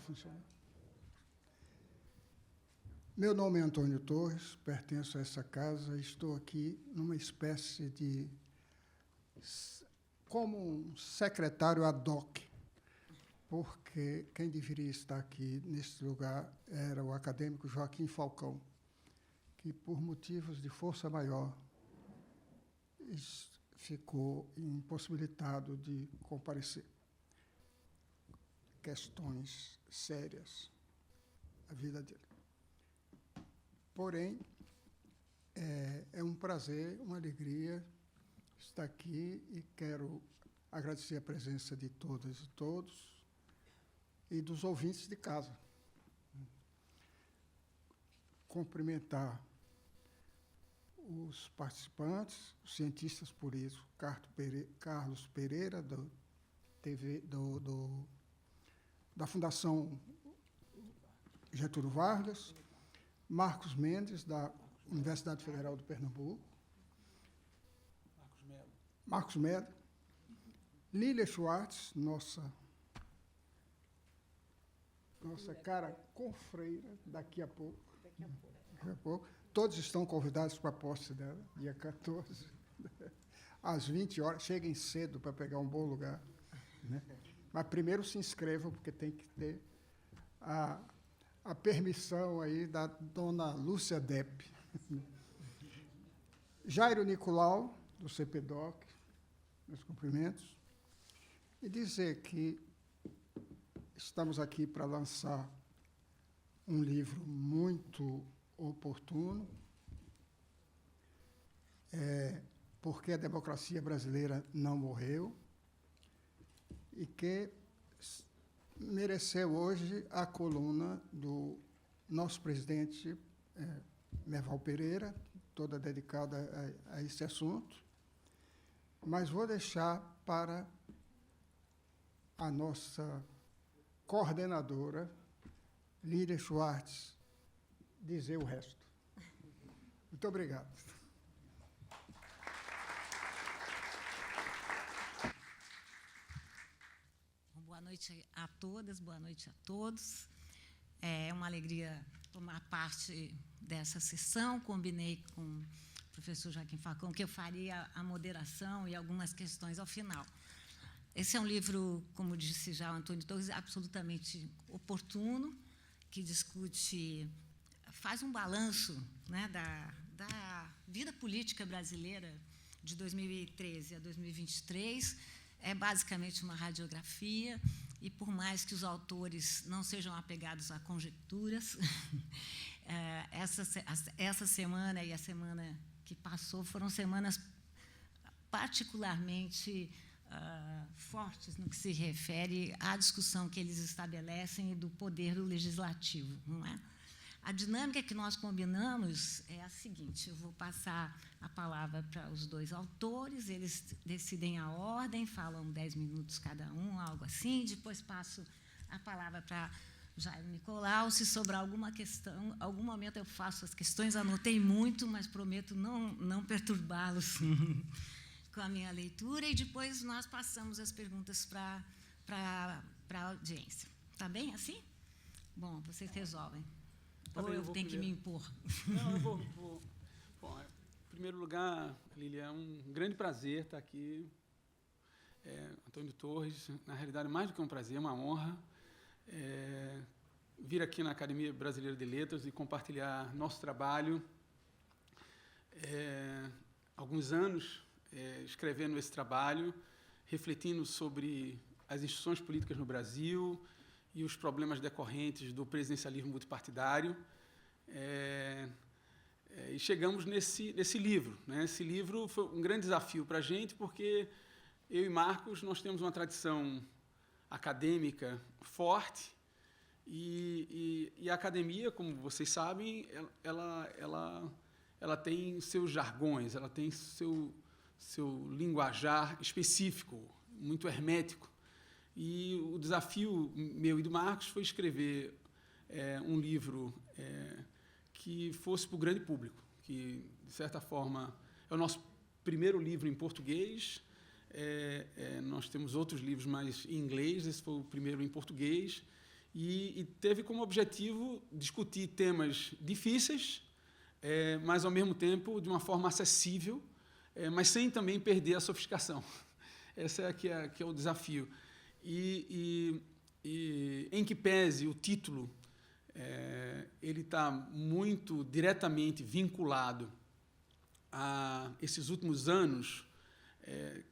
funcionar. Meu nome é Antônio Torres, pertenço a essa casa e estou aqui numa espécie de... como um secretário ad hoc, porque quem deveria estar aqui, nesse lugar, era o acadêmico Joaquim Falcão, que, por motivos de força maior, ficou impossibilitado de comparecer. Questões sérias a vida dele. Porém, é um prazer, uma alegria estar aqui e quero agradecer a presença de todas e todos e dos ouvintes de casa. Cumprimentar os participantes, os cientistas por isso, Carlos Pereira, da Fundação Getúlio Vargas, Marcos Mendes, da Universidade Federal de Pernambuco, Marcos Melo, Lília Schwartz, nossa cara confreira, daqui a pouco. Todos estão convidados para a posse dela, dia 14, às 20 horas. Cheguem cedo para pegar um bom lugar, né? Mas primeiro se inscrevam, porque tem que ter a permissão aí da dona Lúcia Depp. Jairo Nicolau, do CPDOC, meus cumprimentos. E dizer que estamos aqui para lançar um livro muito oportuno, porque a democracia brasileira não morreu, e que mereceu hoje a coluna do nosso presidente, Merval Pereira, toda dedicada a esse assunto, mas vou deixar para a nossa coordenadora, Lília Schwartz, dizer o resto. Muito obrigado. Boa noite a todas, boa noite a todos. É uma alegria tomar parte dessa sessão. Combinei com o professor Joaquim Falcão que eu faria a moderação e algumas questões ao final. Esse é um livro, como disse já o Antônio Torres, absolutamente oportuno, que discute, faz um balanço, né, da vida política brasileira de 2013 a 2023. É basicamente uma radiografia, e por mais que os autores não sejam apegados a conjecturas, essa semana e a semana que passou foram semanas particularmente fortes no que se refere à discussão que eles estabelecem e do poder do legislativo, não é? A dinâmica que nós combinamos é a seguinte: eu vou passar a palavra para os dois autores, eles decidem a ordem, falam 10 minutos cada um, algo assim, depois passo a palavra para Jairo Nicolau. Se sobrar alguma questão, algum momento eu faço as questões, anotei muito, mas prometo não perturbá-los com a minha leitura, e depois nós passamos as perguntas para a audiência. Está bem assim? Bom, vocês resolvem. Ou eu tenho que me impor? Não, eu vou. Bom, em primeiro lugar, Lília, é um grande prazer estar aqui. Antônio Torres, na realidade, mais do que um prazer, é uma honra vir aqui na Academia Brasileira de Letras e compartilhar nosso trabalho. Alguns anos escrevendo esse trabalho, refletindo sobre as instituições políticas no Brasil e os problemas decorrentes do presidencialismo multipartidário. E chegamos nesse livro, né? Esse livro foi um grande desafio para a gente, porque eu e Marcos nós temos uma tradição acadêmica forte, e a academia, como vocês sabem, ela tem seus jargões, ela tem seu linguajar específico, muito hermético. E o desafio meu e do Marcos foi escrever um livro que fosse para o grande público, que, de certa forma, é o nosso primeiro livro em português. Nós temos outros livros, mas em inglês. Esse foi o primeiro em português, e teve como objetivo discutir temas difíceis, mas, ao mesmo tempo, de uma forma acessível, mas sem também perder a sofisticação. Esse que é o desafio. E em que pese o título, ele está muito diretamente vinculado a esses últimos anos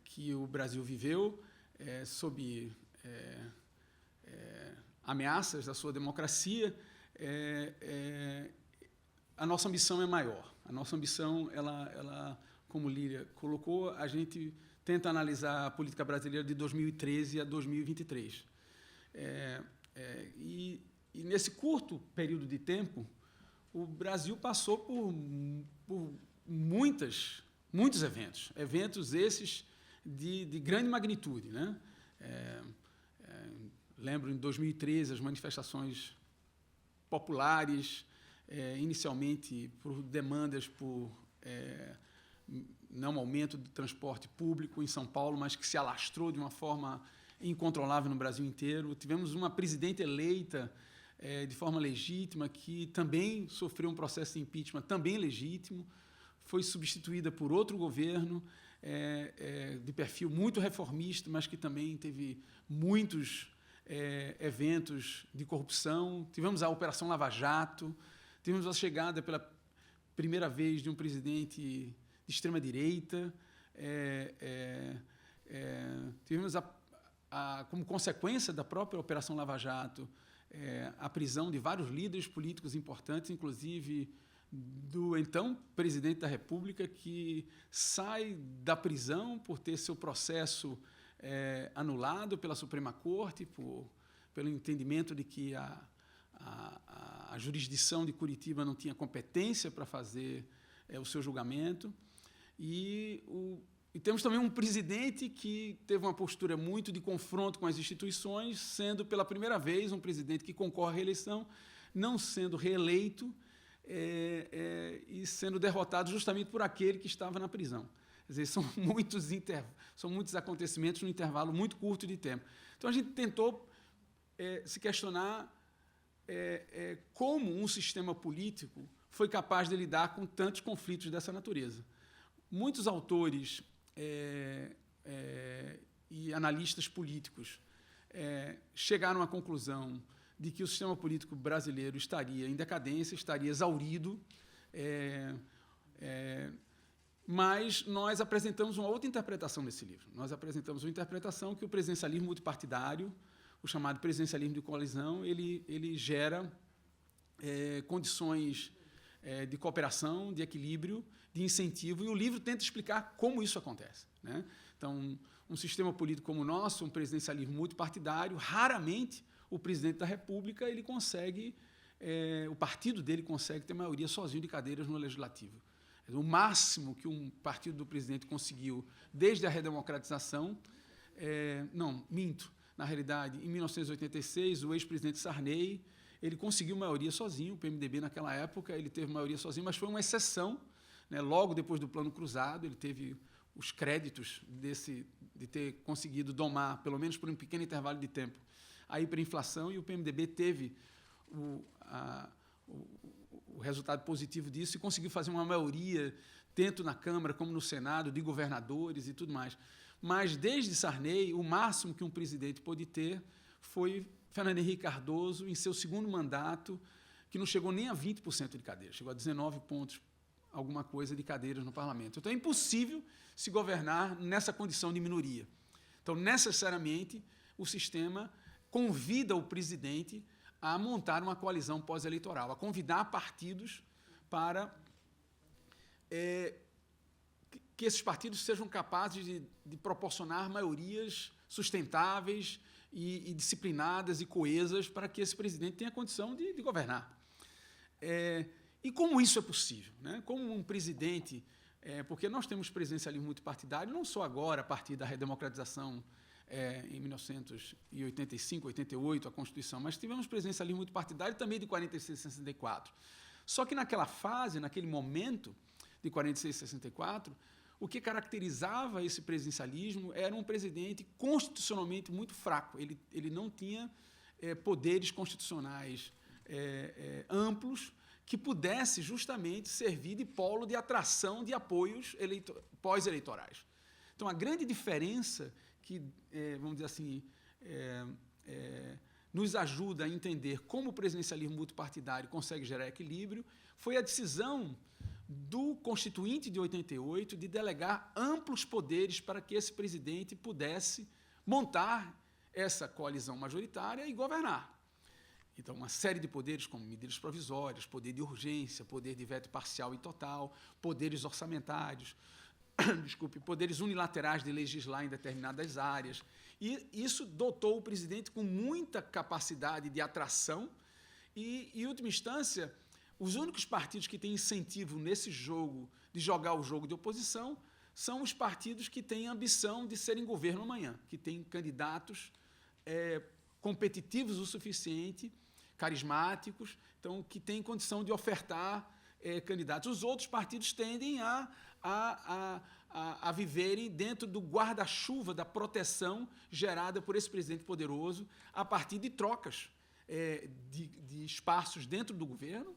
que o Brasil viveu, sob ameaças da sua democracia, a nossa ambição é maior. A nossa ambição, ela, como Lília colocou, a gente tenta analisar a política brasileira de 2013 a 2023. E nesse curto período de tempo, o Brasil passou por muitos eventos esses de grande magnitude, né? Lembro, em 2013, as manifestações populares, inicialmente por demandas por não aumento do transporte público em São Paulo, mas que se alastrou de uma forma incontrolável no Brasil inteiro. Tivemos uma presidente eleita de forma legítima, que também sofreu um processo de impeachment também legítimo, foi substituída por outro governo de perfil muito reformista, mas que também teve muitos eventos de corrupção. Tivemos a Operação Lava Jato, tivemos a chegada pela primeira vez de um presidente de extrema-direita, tivemos, como consequência da própria Operação Lava Jato, a prisão de vários líderes políticos importantes, inclusive do então presidente da República, que sai da prisão por ter seu processo anulado pela Suprema Corte, pelo entendimento de que a jurisdição de Curitiba não tinha competência para fazer o seu julgamento. E temos também um presidente que teve uma postura muito de confronto com as instituições, sendo pela primeira vez um presidente que concorre à reeleição, não sendo reeleito e sendo derrotado justamente por aquele que estava na prisão. Quer dizer, são muitos acontecimentos num intervalo muito curto de tempo. Então, a gente tentou se questionar como um sistema político foi capaz de lidar com tantos conflitos dessa natureza. Muitos autores e analistas políticos chegaram à conclusão de que o sistema político brasileiro estaria em decadência, estaria exaurido, mas nós apresentamos uma outra interpretação nesse livro. Nós apresentamos uma interpretação que o presidencialismo multipartidário, o chamado presidencialismo de coalizão, ele gera condições de cooperação, de equilíbrio, de incentivo, e o livro tenta explicar como isso acontece, né? Então, um sistema político como o nosso, um presidencialismo multipartidário, raramente o presidente da República ele consegue, o partido dele consegue ter maioria sozinho de cadeiras no Legislativo. O máximo que um partido do presidente conseguiu desde a redemocratização, não, minto, na realidade, em 1986, o ex-presidente Sarney, ele conseguiu maioria sozinho, o PMDB naquela época, ele teve maioria sozinho, mas foi uma exceção, né? Logo depois do Plano Cruzado, ele teve os créditos de ter conseguido domar, pelo menos por um pequeno intervalo de tempo, a hiperinflação, e o PMDB teve o resultado positivo disso e conseguiu fazer uma maioria, tanto na Câmara como no Senado, de governadores e tudo mais. Mas, desde Sarney, o máximo que um presidente pôde ter foi Fernando Henrique Cardoso, em seu segundo mandato, que não chegou nem a 20% de cadeiras, chegou a 19 pontos, alguma coisa, de cadeiras no parlamento. Então, é impossível se governar nessa condição de minoria. Então, necessariamente, o sistema convida o presidente a montar uma coalizão pós-eleitoral, a convidar partidos para que esses partidos sejam capazes de proporcionar maiorias sustentáveis e disciplinadas e coesas para que esse presidente tenha condição de governar. E como isso é possível, né? Como um presidente... porque nós temos presidencialismo multipartidário, não só agora, a partir da redemocratização em 1985, 88, a Constituição, mas tivemos presidencialismo multipartidário também de 46 a 64. Só que naquela fase, naquele momento de 46 a 64, o que caracterizava esse presidencialismo era um presidente constitucionalmente muito fraco. Ele não tinha poderes constitucionais amplos que pudesse justamente servir de polo de atração de apoios pós-eleitorais. Então, a grande diferença que, vamos dizer assim, nos ajuda a entender como o presidencialismo multipartidário consegue gerar equilíbrio foi a decisão do Constituinte de 88 de delegar amplos poderes para que esse presidente pudesse montar essa coalizão majoritária e governar. Então, uma série de poderes, como medidas provisórias, poder de urgência, poder de veto parcial e total, poderes orçamentários, poderes unilaterais de legislar em determinadas áreas. E isso dotou o presidente com muita capacidade de atração e, em última instância, os únicos partidos que têm incentivo nesse jogo, de jogar o jogo de oposição, são os partidos que têm ambição de serem governo amanhã, que têm candidatos competitivos o suficiente, carismáticos, então, que têm condição de ofertar candidatos. Os outros partidos tendem a viverem dentro do guarda-chuva da proteção gerada por esse presidente poderoso a partir de trocas de espaços dentro do governo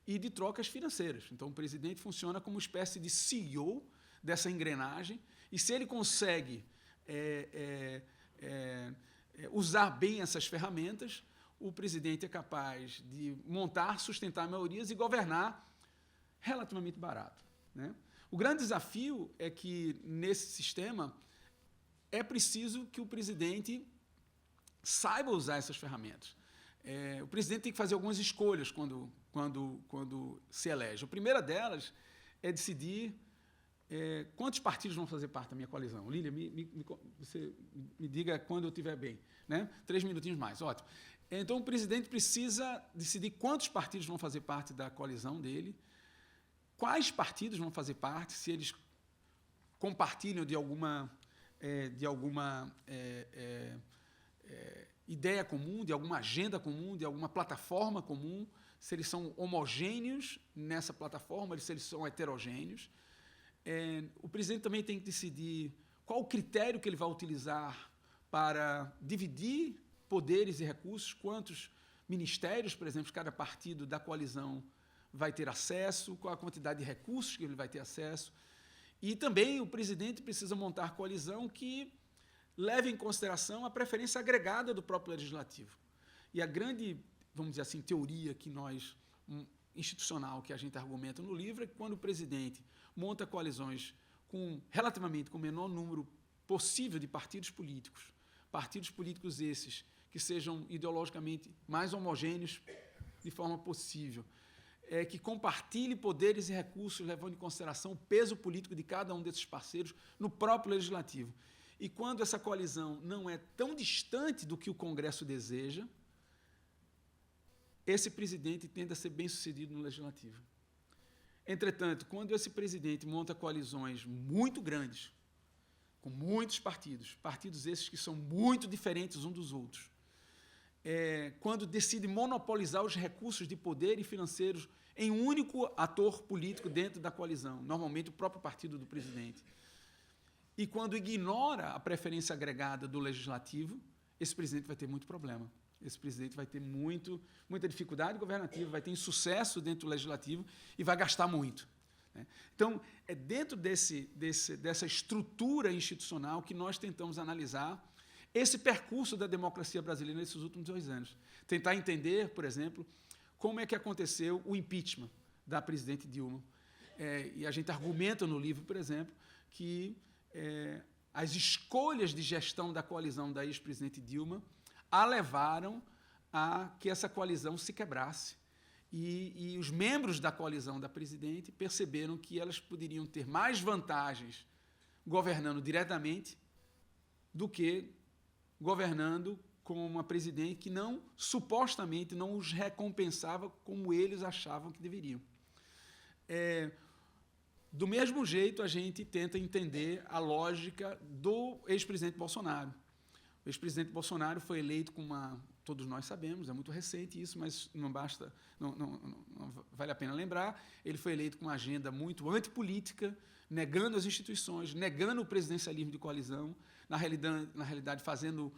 e de trocas financeiras. Então, o presidente funciona como uma espécie de CEO dessa engrenagem, e se ele consegue usar bem essas ferramentas, o presidente é capaz de montar, sustentar maiorias e governar relativamente barato, né? O grande desafio é que, nesse sistema, é preciso que o presidente saiba usar essas ferramentas. O presidente tem que fazer algumas escolhas quando se elege. A primeira delas é decidir quantos partidos vão fazer parte da minha coalizão. Lília, você me diga quando eu estiver bem, né? 3 minutinhos mais, ótimo. Então, o presidente precisa decidir quantos partidos vão fazer parte da coalizão dele, quais partidos vão fazer parte, se eles compartilham de alguma ideia comum, de alguma agenda comum, de alguma plataforma comum, se eles são homogêneos nessa plataforma, se eles são heterogêneos. O presidente também tem que decidir qual o critério que ele vai utilizar para dividir poderes e recursos, quantos ministérios, por exemplo, cada partido da coalizão vai ter acesso, qual a quantidade de recursos que ele vai ter acesso. E também o presidente precisa montar coalizão que leve em consideração a preferência agregada do próprio legislativo. E a grande, vamos dizer assim, teoria que institucional que a gente argumenta no livro é que quando o presidente monta coalizões relativamente com o menor número possível de partidos políticos esses que sejam ideologicamente mais homogêneos de forma possível, que compartilhe poderes e recursos, levando em consideração o peso político de cada um desses parceiros no próprio legislativo. E quando essa coalizão não é tão distante do que o Congresso deseja, esse presidente tende a ser bem-sucedido no legislativo. Entretanto, quando esse presidente monta coalizões muito grandes, com muitos partidos esses que são muito diferentes uns dos outros, quando decide monopolizar os recursos de poder e financeiros em um único ator político dentro da coalizão, normalmente o próprio partido do presidente, e quando ignora a preferência agregada do legislativo, esse presidente vai ter muito problema. Esse presidente vai ter muita dificuldade governativa, vai ter insucesso dentro do legislativo e vai gastar muito, né? Então, é dentro dessa estrutura institucional que nós tentamos analisar esse percurso da democracia brasileira nesses últimos 2 anos. Tentar entender, por exemplo, como é que aconteceu o impeachment da presidente Dilma. E a gente argumenta no livro, por exemplo, que as escolhas de gestão da coalizão da ex-presidente Dilma a levaram a que essa coalizão se quebrasse. E os membros da coalizão da presidente perceberam que elas poderiam ter mais vantagens governando diretamente do que governando com uma presidente que supostamente não os recompensava como eles achavam que deveriam. Do mesmo jeito, a gente tenta entender a lógica do ex-presidente Bolsonaro. O ex-presidente Bolsonaro foi eleito com todos nós sabemos, é muito recente isso, mas não vale a pena lembrar, ele foi eleito com uma agenda muito antipolítica, negando as instituições, negando o presidencialismo de coalizão, na realidade fazendo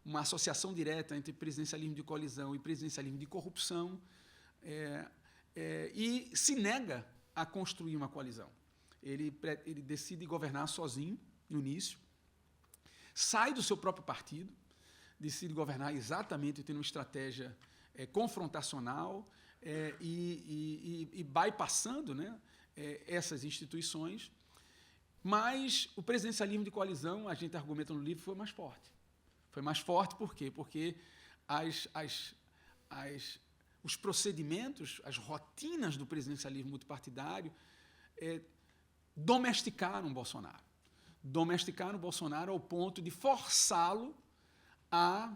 uma associação direta entre presidencialismo de coalizão e presidencialismo de corrupção, e se nega a construir uma coalizão. Ele decide governar sozinho, no início, sai do seu próprio partido, decide governar exatamente tendo uma estratégia confrontacional e bypassando, né, essas instituições, mas o presidencialismo de coalizão, a gente argumenta no livro, foi mais forte. Foi mais forte por quê? Porque os procedimentos, as rotinas do presidencialismo multipartidário domesticaram o Bolsonaro. Domesticaram o Bolsonaro ao ponto de forçá-lo a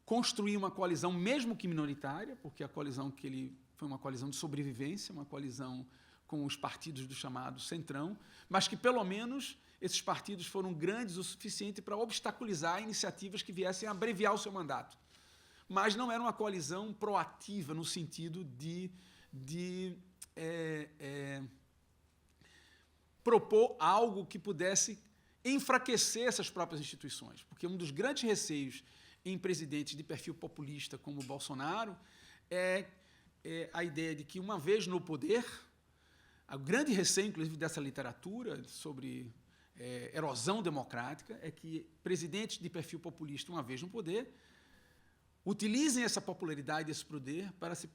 construir uma coalizão, mesmo que minoritária, porque a coalizão que ele foi uma coalizão de sobrevivência, uma coalizão com os partidos do chamado Centrão, mas que, pelo menos, esses partidos foram grandes o suficiente para obstaculizar iniciativas que viessem a abreviar o seu mandato. Mas não era uma coalizão proativa no sentido de propor algo que pudesse enfraquecer essas próprias instituições. Porque um dos grandes receios em presidentes de perfil populista como o Bolsonaro é a ideia de que, uma vez no poder, o grande receio, inclusive, dessa literatura sobre erosão democrática é que presidentes de perfil populista, uma vez no poder, utilizem essa popularidade, esse poder, para se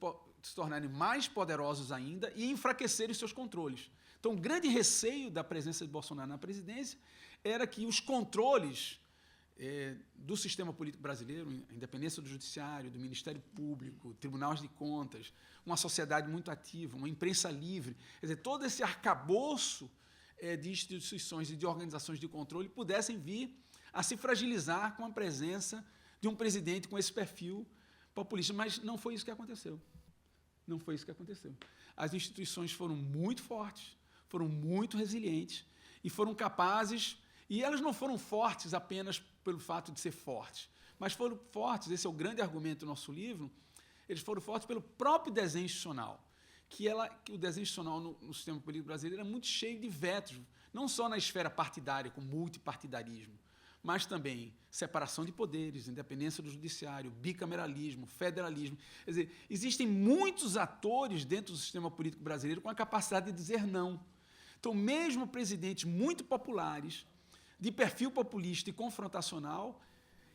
tornarem mais poderosos ainda e enfraquecerem seus controles. Então, o grande receio da presença de Bolsonaro na presidência era que os controles do sistema político brasileiro, a independência do judiciário, do Ministério Público, tribunais de contas, uma sociedade muito ativa, uma imprensa livre, quer dizer, todo esse arcabouço de instituições e de organizações de controle pudessem vir a se fragilizar com a presença de um presidente com esse perfil populista. Mas não foi isso que aconteceu. Não foi isso que aconteceu. As instituições foram muito fortes, foram muito resilientes e foram capazes... E elas não foram fortes apenas pelo fato de ser fortes, mas foram fortes, esse é o grande argumento do nosso livro, eles foram fortes pelo próprio desenho institucional, que o desenho institucional no sistema político brasileiro era muito cheio de vetos, não só na esfera partidária, com multipartidarismo, mas também separação de poderes, independência do judiciário, bicameralismo, federalismo. Quer dizer, existem muitos atores dentro do sistema político brasileiro com a capacidade de dizer não. Então, mesmo presidentes muito populares, de perfil populista e confrontacional,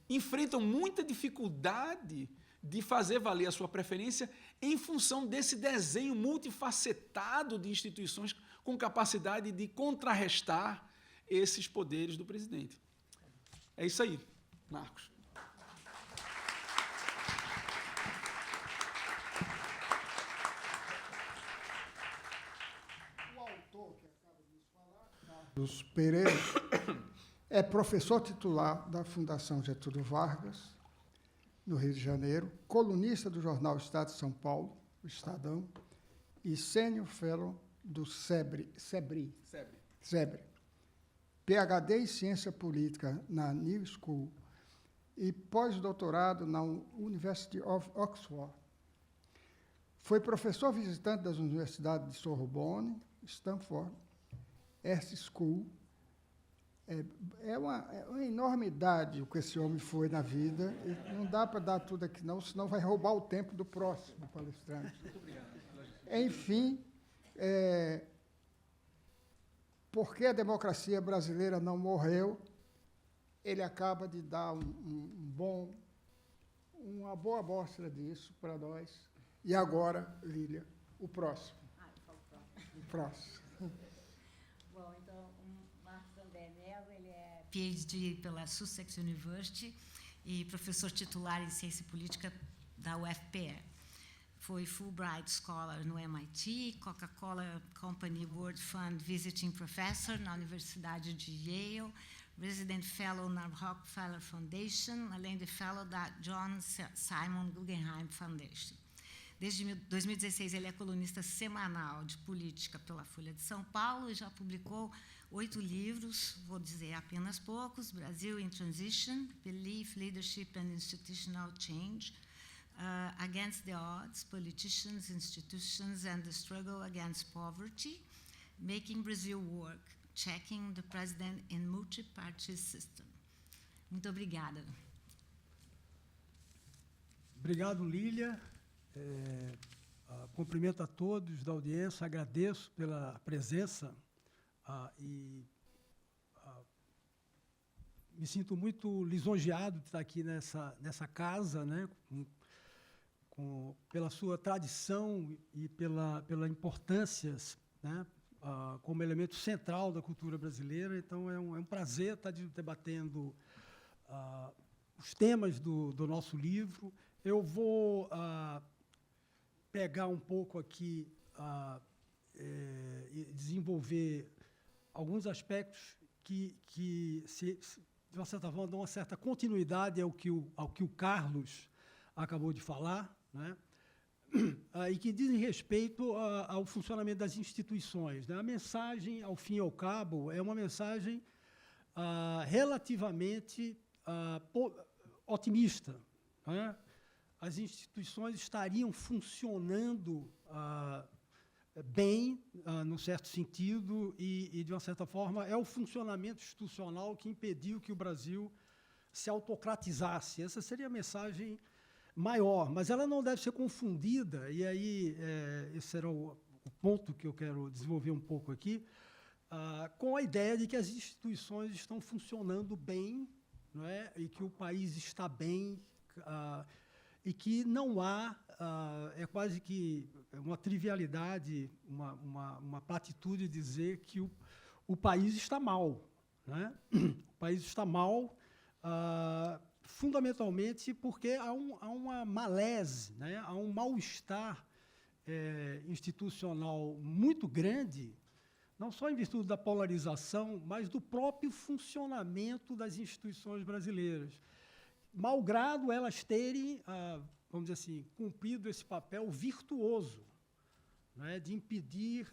enfrentam muita dificuldade de fazer valer a sua preferência em função desse desenho multifacetado de instituições com capacidade de contrarrestar esses poderes do presidente. É isso aí, Marcos. O autor que acaba de nos falar, Carlos Pereira, é professor titular da Fundação Getúlio Vargas, no Rio de Janeiro, colunista do jornal Estado de São Paulo, o Estadão, e sênior fellow do SEBRE, PhD em Ciência Política na New School e pós-doutorado na University of Oxford. Foi professor visitante das universidades de Sorbonne, Stanford, East School. É uma enormidade o que esse homem foi na vida. E não dá para dar tudo aqui, não, senão vai roubar o tempo do próximo palestrante. Muito obrigado. Enfim, porque a democracia brasileira não morreu, ele acaba de dar uma boa amostra disso para nós. E agora, Lília, o próximo. O próximo. Bom, então, o Marcos André Mello, ele é PhD pela Sussex University e professor titular em Ciência Política da UFPE. Foi Fulbright Scholar no MIT, Coca-Cola Company World Fund Visiting Professor na Universidade de Yale, Resident Fellow na Rockefeller Foundation, além de Fellow da John Simon Guggenheim Foundation. Desde 2016, ele é colunista semanal de política pela Folha de São Paulo e já publicou 8 livros, vou dizer apenas poucos: Brasil in Transition, Belief, Leadership and Institutional Change, Against the Odds, Politicians, Institutions and the Struggle Against Poverty, Making Brazil Work, Checking the President in Multi-Party System. Muito obrigada. Obrigado, Lília. Cumprimento a todos da audiência, agradeço pela presença e me sinto muito lisonjeado de estar aqui nessa casa, né, pela sua tradição e pela importância, né, como elemento central da cultura brasileira. Então, é um prazer estar debatendo os temas do nosso livro. Eu vou pegar um pouco aqui e desenvolver alguns aspectos que de uma certa forma, dão uma certa continuidade ao que o Carlos acabou de falar, né? E que dizem respeito ao funcionamento das instituições, né? A mensagem, ao fim e ao cabo, é uma mensagem relativamente otimista, né? As instituições estariam funcionando bem, num certo sentido, e, de uma certa forma, é o funcionamento institucional que impediu que o Brasil se autocratizasse. Essa seria a mensagem maior, mas ela não deve ser confundida, e aí esse era o ponto que eu quero desenvolver um pouco aqui, com a ideia de que as instituições estão funcionando bem, não é? E que o país está bem, e que não há, é quase que uma trivialidade, uma platitude dizer que o país está mal, né? O país está mal, fundamentalmente porque há uma malese, né? Há um mal-estar institucional muito grande, não só em virtude da polarização, mas do próprio funcionamento das instituições brasileiras. Malgrado elas terem, vamos dizer assim, cumprido esse papel virtuoso, né, de impedir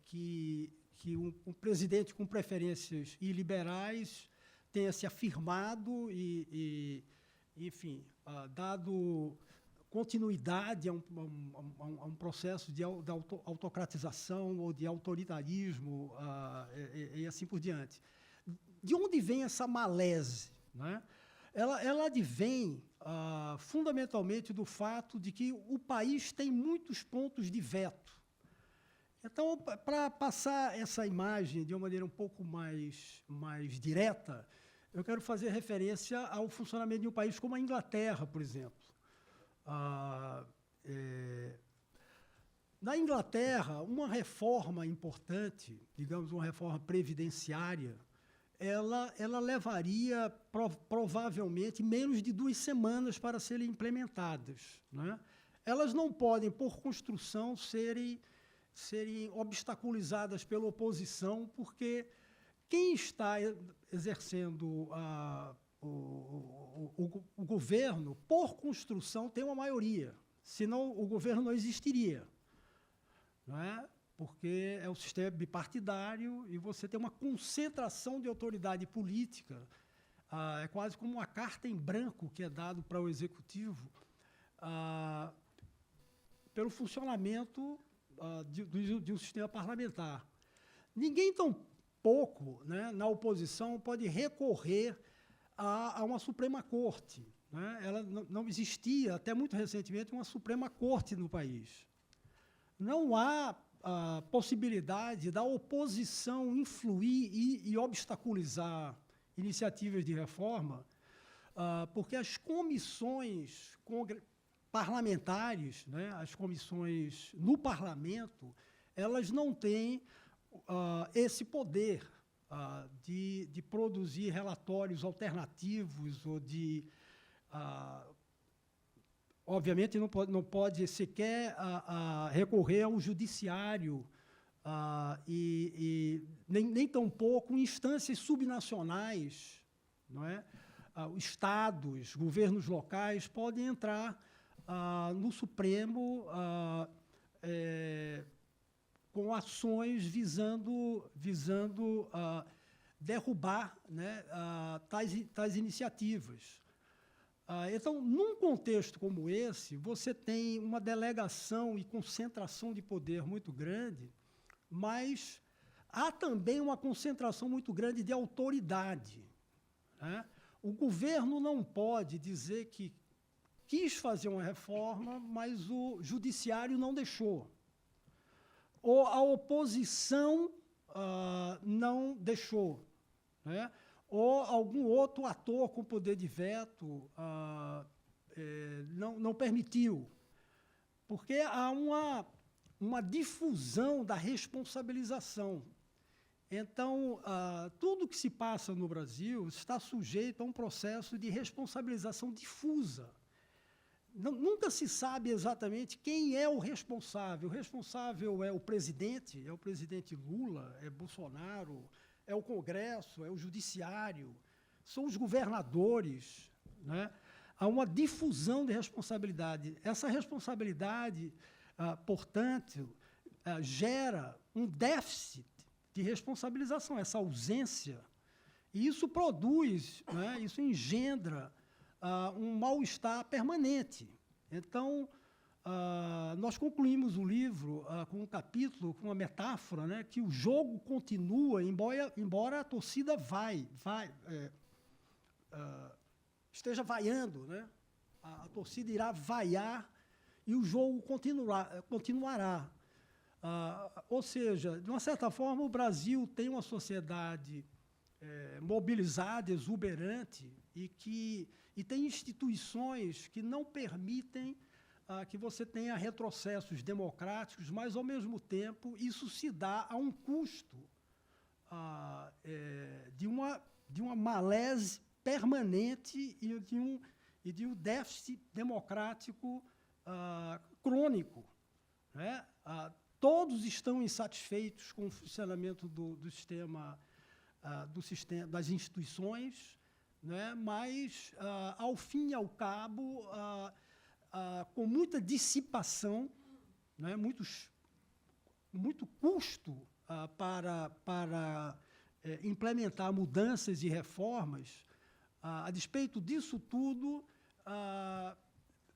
que um presidente com preferências iliberais tenha se afirmado e enfim, dado continuidade a um processo de autocratização ou de autoritarismo e assim por diante. De onde vem essa malese, né? Ela advém fundamentalmente do fato de que o país tem muitos pontos de veto. Então, para passar essa imagem de uma maneira um pouco mais direta, eu quero fazer referência ao funcionamento de um país como a Inglaterra, por exemplo. Na Inglaterra, uma reforma importante, digamos, uma reforma previdenciária, ela levaria provavelmente menos de 2 semanas para serem implementadas, né? Elas não podem, por construção, serem obstaculizadas pela oposição, porque quem está exercendo o governo, por construção, tem uma maioria, senão o governo não existiria, não é? Porque é um sistema bipartidário e você tem uma concentração de autoridade política, é quase como uma carta em branco que é dado para o executivo pelo funcionamento de um sistema parlamentar. Ninguém tão pouco, né, na oposição pode recorrer a uma Suprema Corte, né? Ela não existia, até muito recentemente, uma Suprema Corte no país. Não há a possibilidade da oposição influir e obstaculizar iniciativas de reforma, porque as comissões parlamentares, né, as comissões no parlamento, elas não têm esse poder de produzir relatórios alternativos ou de... obviamente, não pode sequer recorrer ao judiciário e nem tampouco instâncias subnacionais, não é? Estados, governos locais podem entrar no Supremo com ações visando derrubar, né, tais iniciativas. Então, num contexto como esse, você tem uma delegação e concentração de poder muito grande, mas há também uma concentração muito grande de autoridade, né? O governo não pode dizer que quis fazer uma reforma, mas o judiciário não deixou. Ou a oposição não deixou, né? Ou algum outro ator com poder de veto não permitiu. Porque há uma difusão da responsabilização. Então, tudo que se passa no Brasil está sujeito a um processo de responsabilização difusa. Nunca se sabe exatamente quem é o responsável. O responsável é o presidente Lula, é Bolsonaro, é o Congresso, é o Judiciário, são os governadores, né? Há uma difusão de responsabilidade. Essa responsabilidade, portanto, gera um déficit de responsabilização, essa ausência. E isso produz, né, isso engendra um mal-estar permanente. Então, nós concluímos o livro com um capítulo, com uma metáfora, né, que o jogo continua, embora a torcida esteja vaiando, né? A torcida irá vaiar e o jogo continuará. Ou seja, de uma certa forma, o Brasil tem uma sociedade mobilizada, exuberante, e tem instituições que não permitem que você tenha retrocessos democráticos, mas, ao mesmo tempo, isso se dá a um custo de uma malese permanente e de um déficit democrático crônico, né? Todos estão insatisfeitos com o funcionamento do sistema, das instituições, né? Mas, ao fim e ao cabo, com muita dissipação, né? Muito custo para implementar mudanças e reformas, a despeito disso tudo,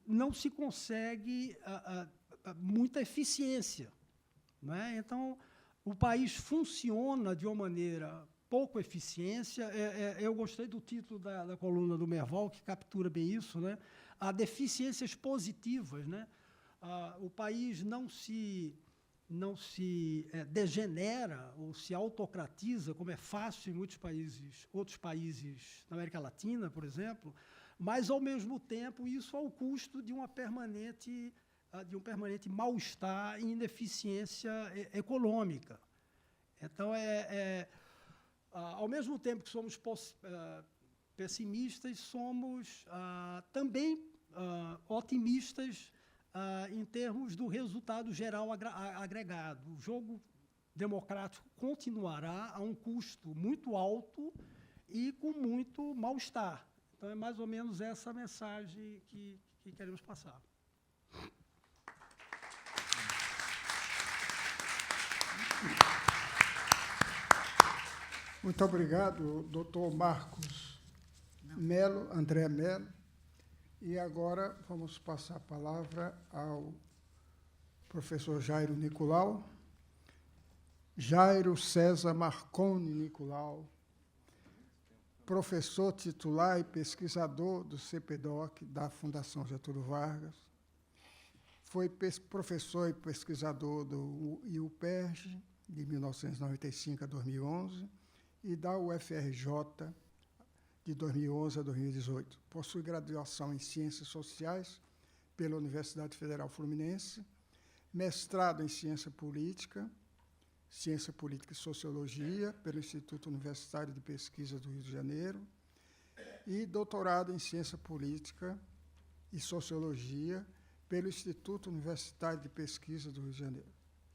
não se consegue muita eficiência, né? Então, o país funciona de uma maneira pouco eficiência. Eu gostei do título da coluna do Merval, que captura bem isso, né? Há deficiências positivas, né? O país não se degenera ou se autocratiza, como é fácil em outros países da América Latina, por exemplo, mas, ao mesmo tempo, isso ao custo de um permanente mal-estar e ineficiência econômica. Então, ao mesmo tempo que somos pessimistas, somos também otimistas em termos do resultado geral agregado. O jogo democrático continuará a um custo muito alto e com muito mal-estar. Então, é mais ou menos essa a mensagem que queremos passar. Muito obrigado, doutor Marcos Melo, André Melo. E agora vamos passar a palavra ao professor Jairo Nicolau. Jairo César Marconi Nicolau, professor titular e pesquisador do CPDOC, da Fundação Getúlio Vargas. Foi professor e pesquisador do IUPERJ, de 1995 a 2011, e da UFRJ, de 2011 a 2018. Possui graduação em Ciências Sociais pela Universidade Federal Fluminense, mestrado em Ciência Política e Sociologia pelo Instituto Universitário de Pesquisa do Rio de Janeiro e doutorado em Ciência Política e Sociologia pelo Instituto Universitário de Pesquisa do Rio de Janeiro.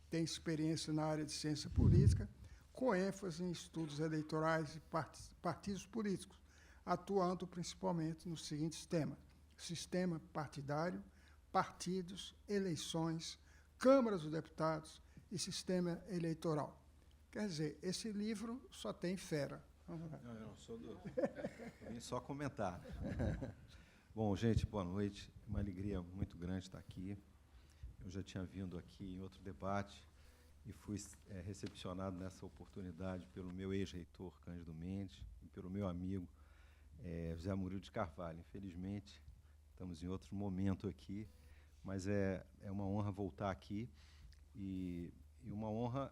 Tem experiência na área de Ciência Política, com ênfase em estudos eleitorais e partidos políticos, atuando principalmente nos seguintes temas: sistema partidário, partidos, eleições, câmaras dos deputados e sistema eleitoral. Quer dizer, esse livro só tem fera. Vamos lá. Não, eu não sou do... Eu vim só comentar. Bom, gente, boa noite. É uma alegria muito grande estar aqui. Eu já tinha vindo aqui em outro debate e fui recepcionado nessa oportunidade pelo meu ex-reitor Cândido Mendes e pelo meu amigo José Murilo de Carvalho. Infelizmente, estamos em outro momento aqui, mas é uma honra voltar aqui e uma honra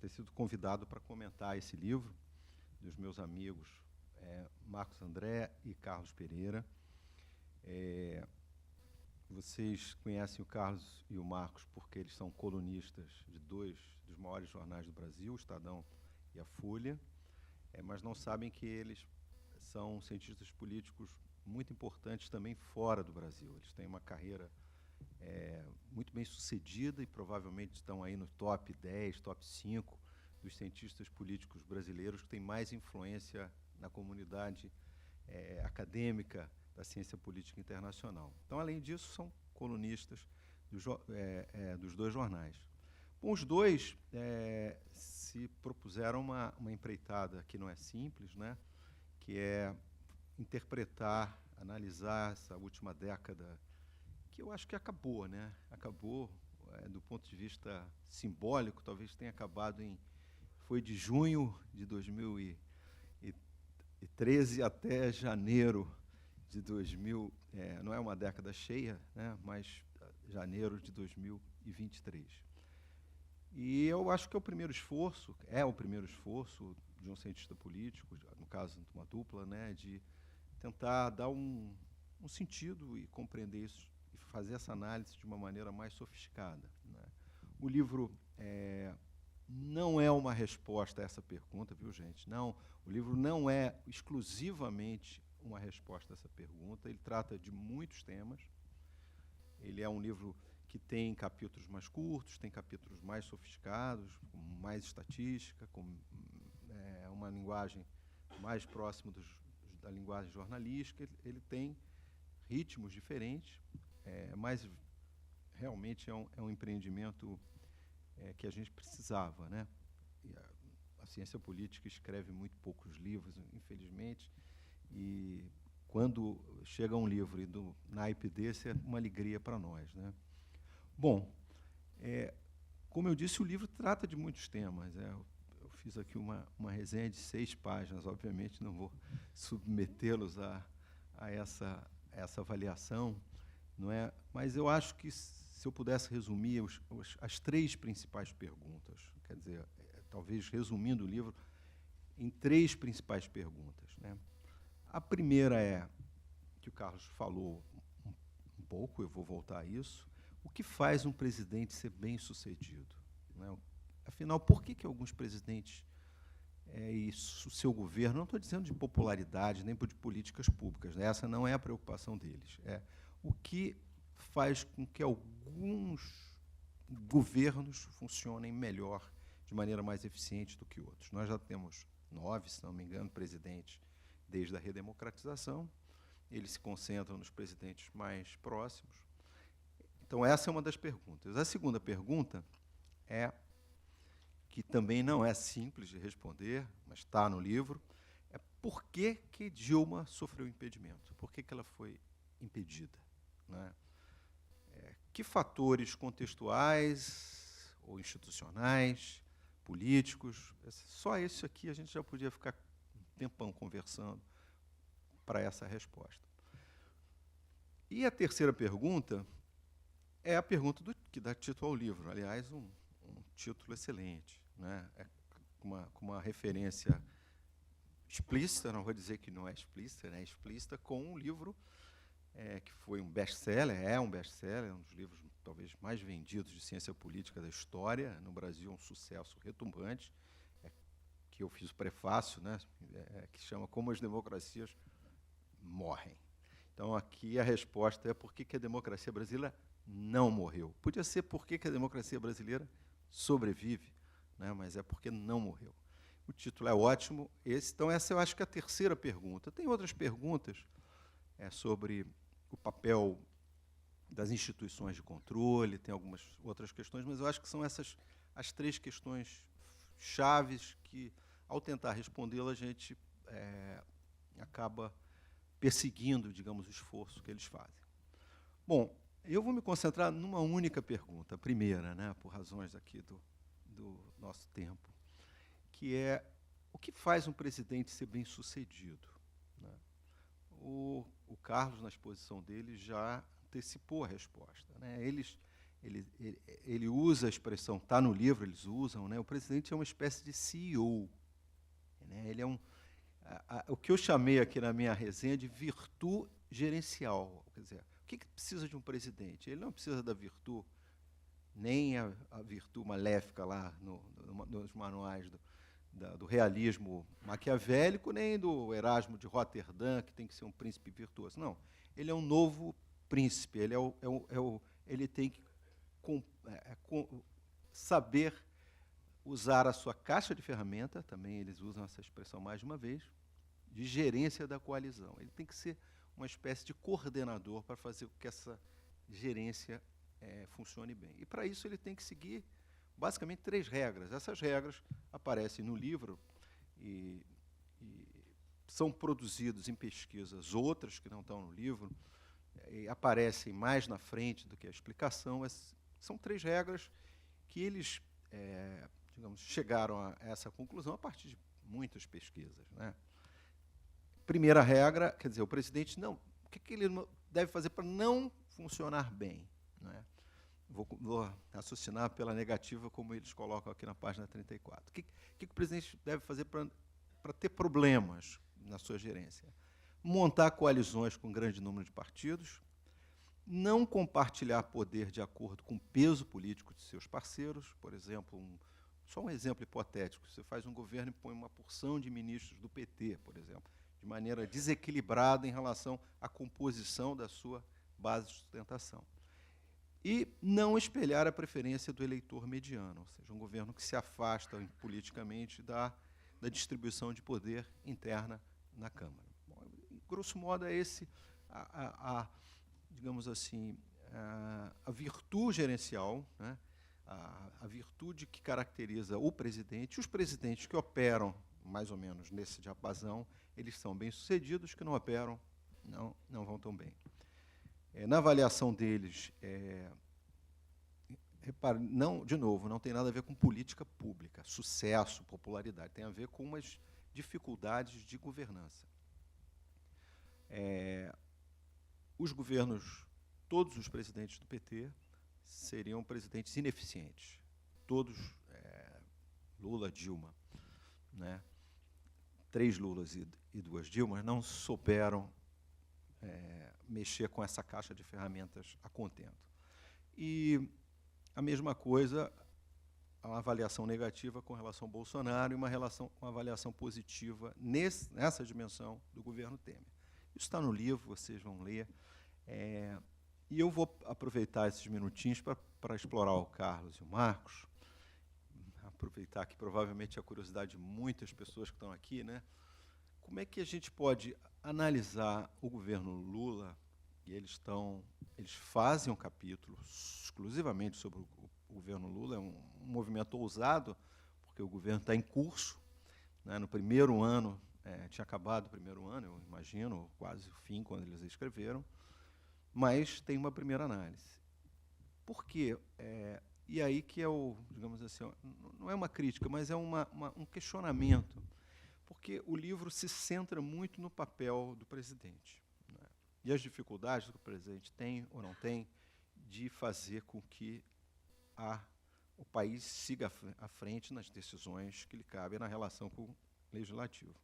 ter sido convidado para comentar esse livro dos meus amigos Marcos André e Carlos Pereira. Vocês conhecem o Carlos e o Marcos porque eles são colunistas de dois dos maiores jornais do Brasil, o Estadão e a Folha, mas não sabem que eles são cientistas políticos muito importantes também fora do Brasil. Eles têm uma carreira muito bem sucedida e provavelmente estão aí no top 10, top 5 dos cientistas políticos brasileiros que têm mais influência na comunidade acadêmica da ciência política internacional. Então, além disso, são colunistas dos dois jornais. Bom, os dois se propuseram uma empreitada que não é simples, né? Que é interpretar, analisar essa última década, que eu acho que acabou, né? Acabou, do ponto de vista simbólico, talvez tenha acabado foi de junho de 2013 até janeiro de 2000, não é uma década cheia, né? Mas janeiro de 2023. E eu acho que é o primeiro esforço de um cientista político, no caso de uma dupla, né, de tentar dar um sentido e compreender isso, e fazer essa análise de uma maneira mais sofisticada, né. O livro não é uma resposta a essa pergunta, viu, gente? Não, o livro não é exclusivamente uma resposta a essa pergunta, ele trata de muitos temas. Ele é um livro que tem capítulos mais curtos, tem capítulos mais sofisticados, com mais estatística, com uma linguagem mais próxima da linguagem jornalística. Ele tem ritmos diferentes, mas realmente é um empreendimento que a gente precisava, né? E a ciência política escreve muito poucos livros, infelizmente, e quando chega um livro e do naipe desse, é uma alegria para nós, né? Bom, como eu disse, o livro trata de muitos temas. Eu fiz aqui uma resenha de 6 páginas, obviamente não vou submetê-los a essa avaliação, não é? Mas eu acho que, se eu pudesse resumir as 3 principais perguntas, quer dizer, talvez resumindo o livro em 3 principais perguntas, né? A primeira é, que o Carlos falou um pouco, eu vou voltar a isso: o que faz um presidente ser bem-sucedido, né? Afinal, por que alguns presidentes e o seu governo, não estou dizendo de popularidade, nem de políticas públicas, né? Essa não é a preocupação deles. O que faz com que alguns governos funcionem melhor, de maneira mais eficiente do que outros. Nós já temos 9, se não me engano, presidentes desde a redemocratização. Eles se concentram nos presidentes mais próximos. Então, essa é uma das perguntas. A segunda pergunta que também não é simples de responder, mas está no livro, é por que Dilma sofreu impedimento? Por que ela foi impedida, né? Que fatores contextuais ou institucionais, políticos, só isso aqui a gente já podia ficar um tempão conversando para essa resposta. E a terceira pergunta é a pergunta que dá título ao livro, aliás, um título excelente, né? Com uma referência explícita, não vou dizer que não é explícita, né? Explícita, com um livro que foi um best-seller, um dos livros talvez mais vendidos de ciência política da história, no Brasil um sucesso retumbante, que eu fiz o prefácio, né? Que chama Como as Democracias Morrem. Então, aqui a resposta é por que a democracia brasileira não morreu. Podia ser por que a democracia brasileira sobrevive, né? Mas é porque não morreu. O título é ótimo. Então, essa eu acho que é a terceira pergunta. Tem outras perguntas sobre o papel das instituições de controle, tem algumas outras questões, mas eu acho que são essas as 3 questões chaves que, ao tentar respondê-las, a gente acaba perseguindo, digamos, o esforço que eles fazem. Bom, eu vou me concentrar numa única pergunta, a primeira, né, por razões aqui do nosso tempo, que é: o que faz um presidente ser bem-sucedido, né? O o Carlos, na exposição dele, já antecipou a resposta, né? Ele usa a expressão, está no livro, eles usam, né? O presidente é uma espécie de CEO, né? Ele é o que eu chamei aqui na minha resenha de virtude gerencial. Quer dizer, o que precisa de um presidente? Ele não precisa da virtude, nem a virtude maléfica lá nos manuais do realismo maquiavélico, nem do Erasmo de Roterdã, que tem que ser um príncipe virtuoso. Não, ele é um novo príncipe, ele tem que saber usar a sua caixa de ferramenta, também eles usam essa expressão mais de uma vez, de gerência da coalizão. Ele tem que ser uma espécie de coordenador para fazer com que essa gerência funcione bem. E, para isso, ele tem que seguir, basicamente, 3 regras. Essas regras aparecem no livro e são produzidas em pesquisas outras que não estão no livro, e aparecem mais na frente do que a explicação. São 3 regras que eles, digamos, chegaram a essa conclusão a partir de muitas pesquisas, né? Primeira regra, quer dizer, o presidente não... O que ele deve fazer para não funcionar bem, né? Vou raciocinar pela negativa, como eles colocam aqui na página 34. O que o presidente deve fazer para ter problemas na sua gerência? Montar coalizões com um grande número de partidos, não compartilhar poder de acordo com o peso político de seus parceiros. Por exemplo, só um exemplo hipotético, você faz um governo e põe uma porção de ministros do PT, por exemplo, de maneira desequilibrada em relação à composição da sua base de sustentação. E não espelhar a preferência do eleitor mediano, ou seja, um governo que se afasta politicamente da distribuição de poder interna na Câmara. Bom, grosso modo, é esse, digamos assim, a virtude gerencial, né? A virtude que caracteriza o presidente. Os presidentes que operam mais ou menos nesse diapasão, eles são bem-sucedidos, que não operam, não vão tão bem. Na avaliação deles, repare, de novo, não tem nada a ver com política pública, sucesso, popularidade, tem a ver com umas dificuldades de governança. Os governos, todos os presidentes do PT seriam presidentes ineficientes, todos, Lula, Dilma, né? 3 Lulas e 2 Dilmas não souberam mexer com essa caixa de ferramentas a contento. E a mesma coisa, a avaliação negativa com relação ao Bolsonaro e uma avaliação positiva nessa dimensão do governo Temer. Isso está no livro, vocês vão ler. E eu vou aproveitar esses minutinhos para explorar o Carlos e o Marcos, aproveitar que provavelmente a curiosidade de muitas pessoas que estão aqui, né? Como é que a gente pode analisar o governo Lula? E eles fazem um capítulo exclusivamente sobre o governo Lula. É um movimento ousado, porque o governo está em curso, né? No primeiro ano, tinha acabado o primeiro ano, eu imagino, quase o fim, quando eles escreveram, mas tem uma primeira análise. Por quê? E aí que é digamos assim, não é uma crítica, mas é um questionamento, porque o livro se centra muito no papel do presidente, né? E as dificuldades que o presidente tem ou não tem de fazer com que o país siga à frente nas decisões que lhe cabem na relação com o legislativo.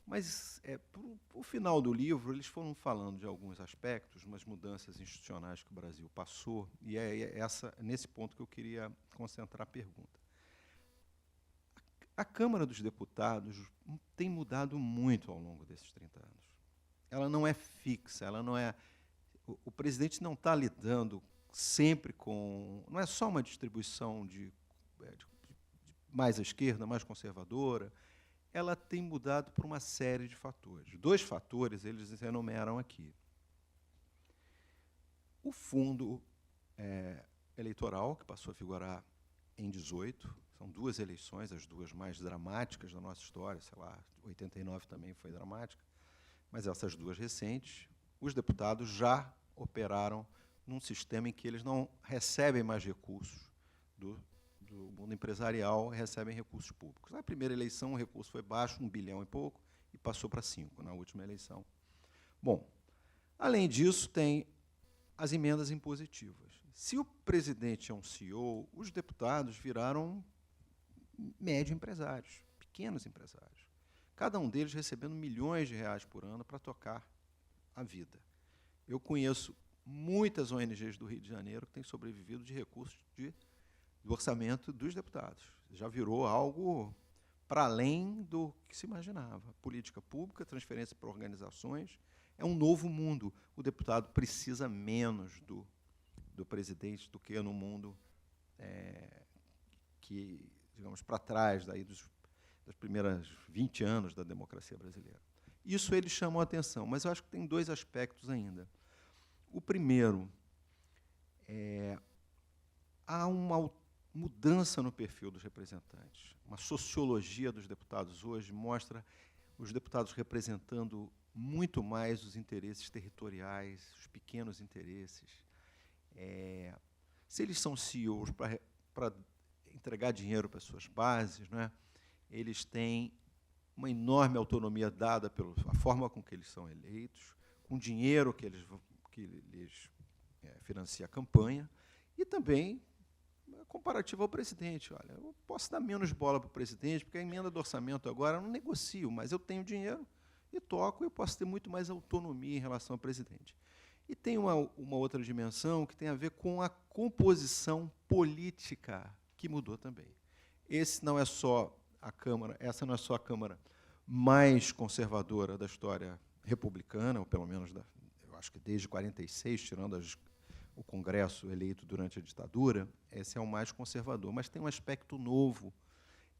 Mas, para o final do livro, eles foram falando de alguns aspectos, umas mudanças institucionais que o Brasil passou, e é nesse ponto que eu queria concentrar a pergunta. A Câmara dos Deputados tem mudado muito ao longo desses 30 anos. Ela não é fixa, ela não é... O presidente não está lidando sempre com... Não é só uma distribuição de mais à esquerda, mais conservadora. Ela tem mudado por uma série de fatores. 2 fatores eles enumeram aqui. O fundo eleitoral, que passou a figurar em 18, são 2 eleições, as 2 mais dramáticas da nossa história, sei lá, 89 também foi dramática, mas essas 2 recentes, os deputados já operaram num sistema em que eles não recebem mais recursos do mundo empresarial, recebem recursos públicos. Na primeira eleição, o recurso foi baixo, 1 bilhão e pouco, e passou para 5 na última eleição. Bom, além disso, tem as emendas impositivas. Se o presidente é um CEO, os deputados viraram médio empresários, pequenos empresários. Cada um deles recebendo milhões de reais por ano para tocar a vida. Eu conheço muitas ONGs do Rio de Janeiro que têm sobrevivido de recursos do orçamento dos deputados. Já virou algo para além do que se imaginava. Política pública, transferência para organizações, é um novo mundo. O deputado precisa menos do presidente do que no mundo que, digamos, para trás das primeiras 20 anos da democracia brasileira. Isso eles chamam a atenção, mas eu acho que tem dois aspectos ainda. O primeiro, há uma mudança no perfil dos representantes. Uma sociologia dos deputados hoje mostra os deputados representando muito mais os interesses territoriais, os pequenos interesses. Se eles são CEOs para entregar dinheiro para as suas bases, né, eles têm uma enorme autonomia dada pela forma com que eles são eleitos, com o dinheiro que lhes financia a campanha, e também comparativo ao presidente. Olha, eu posso dar menos bola para o presidente, porque a emenda do orçamento agora eu não negocio, mas eu tenho dinheiro e toco, e eu posso ter muito mais autonomia em relação ao presidente. E tem uma outra dimensão que tem a ver com a composição política, que mudou também. Essa não é só a Câmara mais conservadora da história republicana, ou pelo menos, eu acho que desde 46, tirando o Congresso eleito durante a ditadura, esse é o mais conservador. Mas tem um aspecto novo,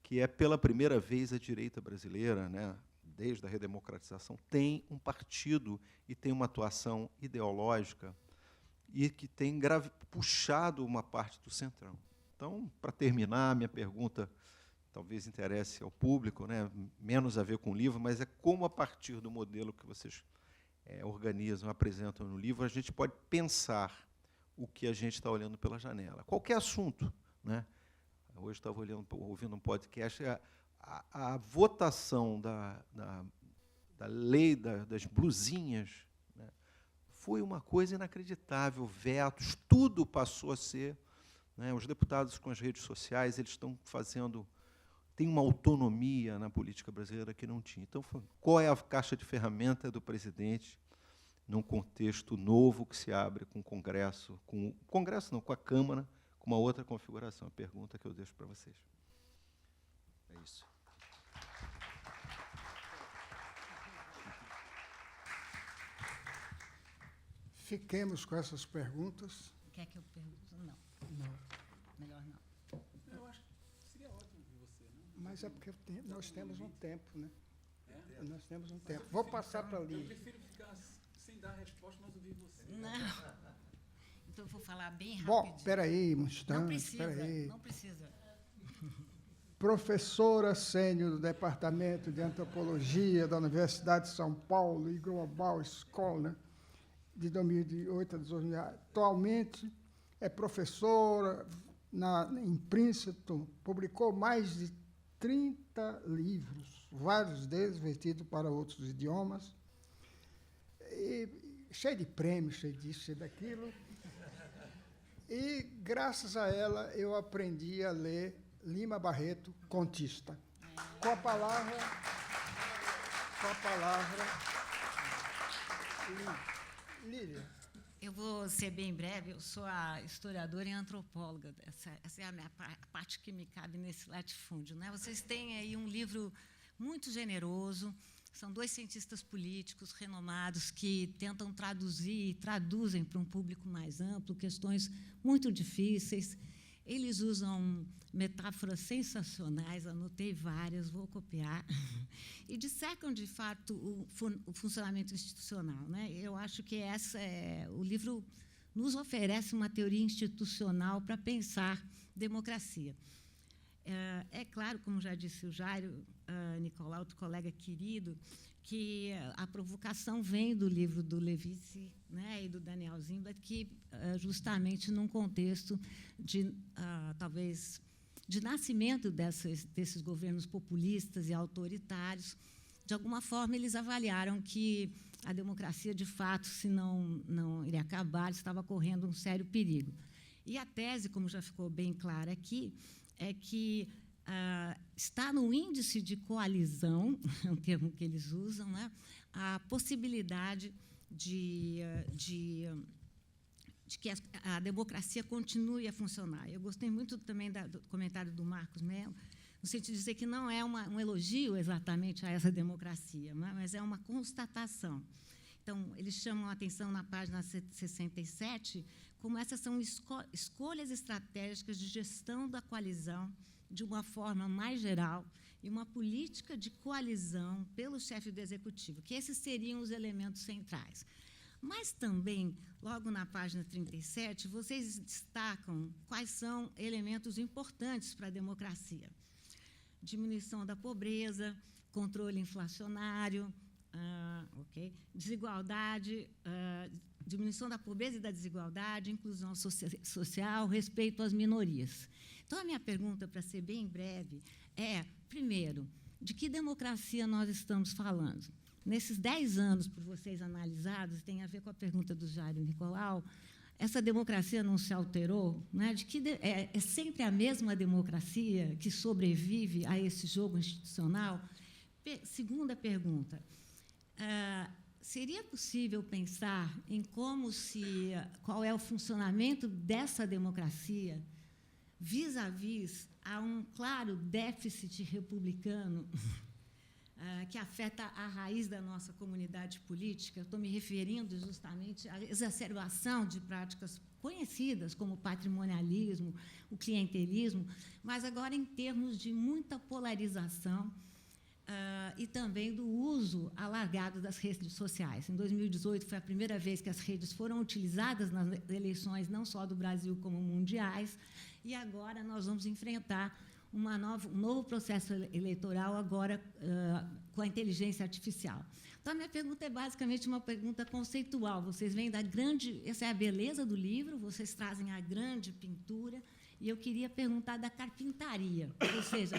que é, pela primeira vez, a direita brasileira, né, desde a redemocratização, tem um partido e tem uma atuação ideológica e que tem puxado uma parte do centrão. Então, para terminar, minha pergunta talvez interesse ao público, né, menos a ver com o livro, mas é como, a partir do modelo que vocês organizam, apresentam no livro, a gente pode pensar o que a gente está olhando pela janela. Qualquer assunto, né? Hoje estava ouvindo um podcast, a votação da lei das blusinhas, né, foi uma coisa inacreditável, vetos, tudo passou a ser, né, os deputados com as redes sociais, eles estão tem uma autonomia na política brasileira que não tinha. Então, qual é a caixa de ferramenta do presidente num contexto novo que se abre com o Congresso, com a Câmara, com uma outra configuração? A pergunta que eu deixo para vocês. É isso. Fiquemos com essas perguntas. Quer que eu pergunte? Não. Não. Melhor não. Eu acho que seria ótimo de você, né? Mas é porque nós temos um tempo, né? Nós temos um tempo. Vou passar para a Eu Lígia. prefiro ficar sem dar resposta, mas ouvir você. Não. Então, eu vou falar bem rápido. Bom, espera aí um Não instante. precisa, Espera aí. não precisa. Professora sênior do Departamento de Antropologia da Universidade de São Paulo e Global Scholar, de 2008 a 2000. Atualmente é professora em Princeton, publicou mais de 30 livros, vários deles vertidos para outros idiomas, e cheio de prêmios, cheio disso, cheio daquilo. E, graças a ela, eu aprendi a ler Lima Barreto, contista. Com a palavra, Lília. Eu vou ser bem breve, eu sou a historiadora e antropóloga. Essa é a minha parte que me cabe nesse latifúndio, né? Vocês têm aí um livro muito generoso, são dois cientistas políticos renomados que tentam traduzir e traduzem para um público mais amplo questões muito difíceis. Eles usam metáforas sensacionais, anotei várias, vou copiar, e dissecam, de fato, o funcionamento institucional, né? Eu acho que o livro nos oferece uma teoria institucional para pensar democracia. É claro, como já disse o Jairo Nicolau, outro colega querido, que a provocação vem do livro do Levici, né, e do Daniel Zimba, que justamente num contexto de talvez de nascimento desses governos populistas e autoritários, de alguma forma, eles avaliaram que a democracia, de fato, se não iria acabar, estava correndo um sério perigo. E a tese, como já ficou bem clara aqui, é que está no índice de coalizão, é um termo que eles usam, né, a possibilidade de que a democracia continue a funcionar. Eu gostei muito também do comentário do Marcos Mello, no sentido de dizer que não é um elogio exatamente a essa democracia, mas é uma constatação. Então, eles chamam a atenção na página 67, como essas são escolhas estratégicas de gestão da coalizão de uma forma mais geral e uma política de coalizão pelo chefe do Executivo, que esses seriam os elementos centrais. Mas também, logo na página 37, vocês destacam quais são elementos importantes para a democracia. Diminuição da pobreza, controle inflacionário, desigualdade, diminuição da pobreza e da desigualdade, inclusão social, respeito às minorias. Então, a minha pergunta, para ser bem breve, é, primeiro, de que democracia nós estamos falando? Nesses 10 anos, por vocês analisados, tem a ver com a pergunta do Jairo Nicolau, essa democracia não se alterou? Né? É sempre a mesma democracia que sobrevive a esse jogo institucional? Segunda pergunta, seria possível pensar em qual é o funcionamento dessa democracia vis-à-vis a um claro déficit republicano que afeta a raiz da nossa comunidade política? Estou me referindo justamente à exacerbação de práticas conhecidas como o patrimonialismo, o clientelismo, mas agora em termos de muita polarização e também do uso alargado das redes sociais. Em 2018, foi a primeira vez que as redes foram utilizadas nas eleições, não só do Brasil, como mundiais, e agora nós vamos enfrentar um novo processo eleitoral, agora com a inteligência artificial. Então, a minha pergunta é basicamente uma pergunta conceitual. Vocês vêm da grande... Essa é a beleza do livro, vocês trazem a grande pintura, e eu queria perguntar da carpintaria, ou seja,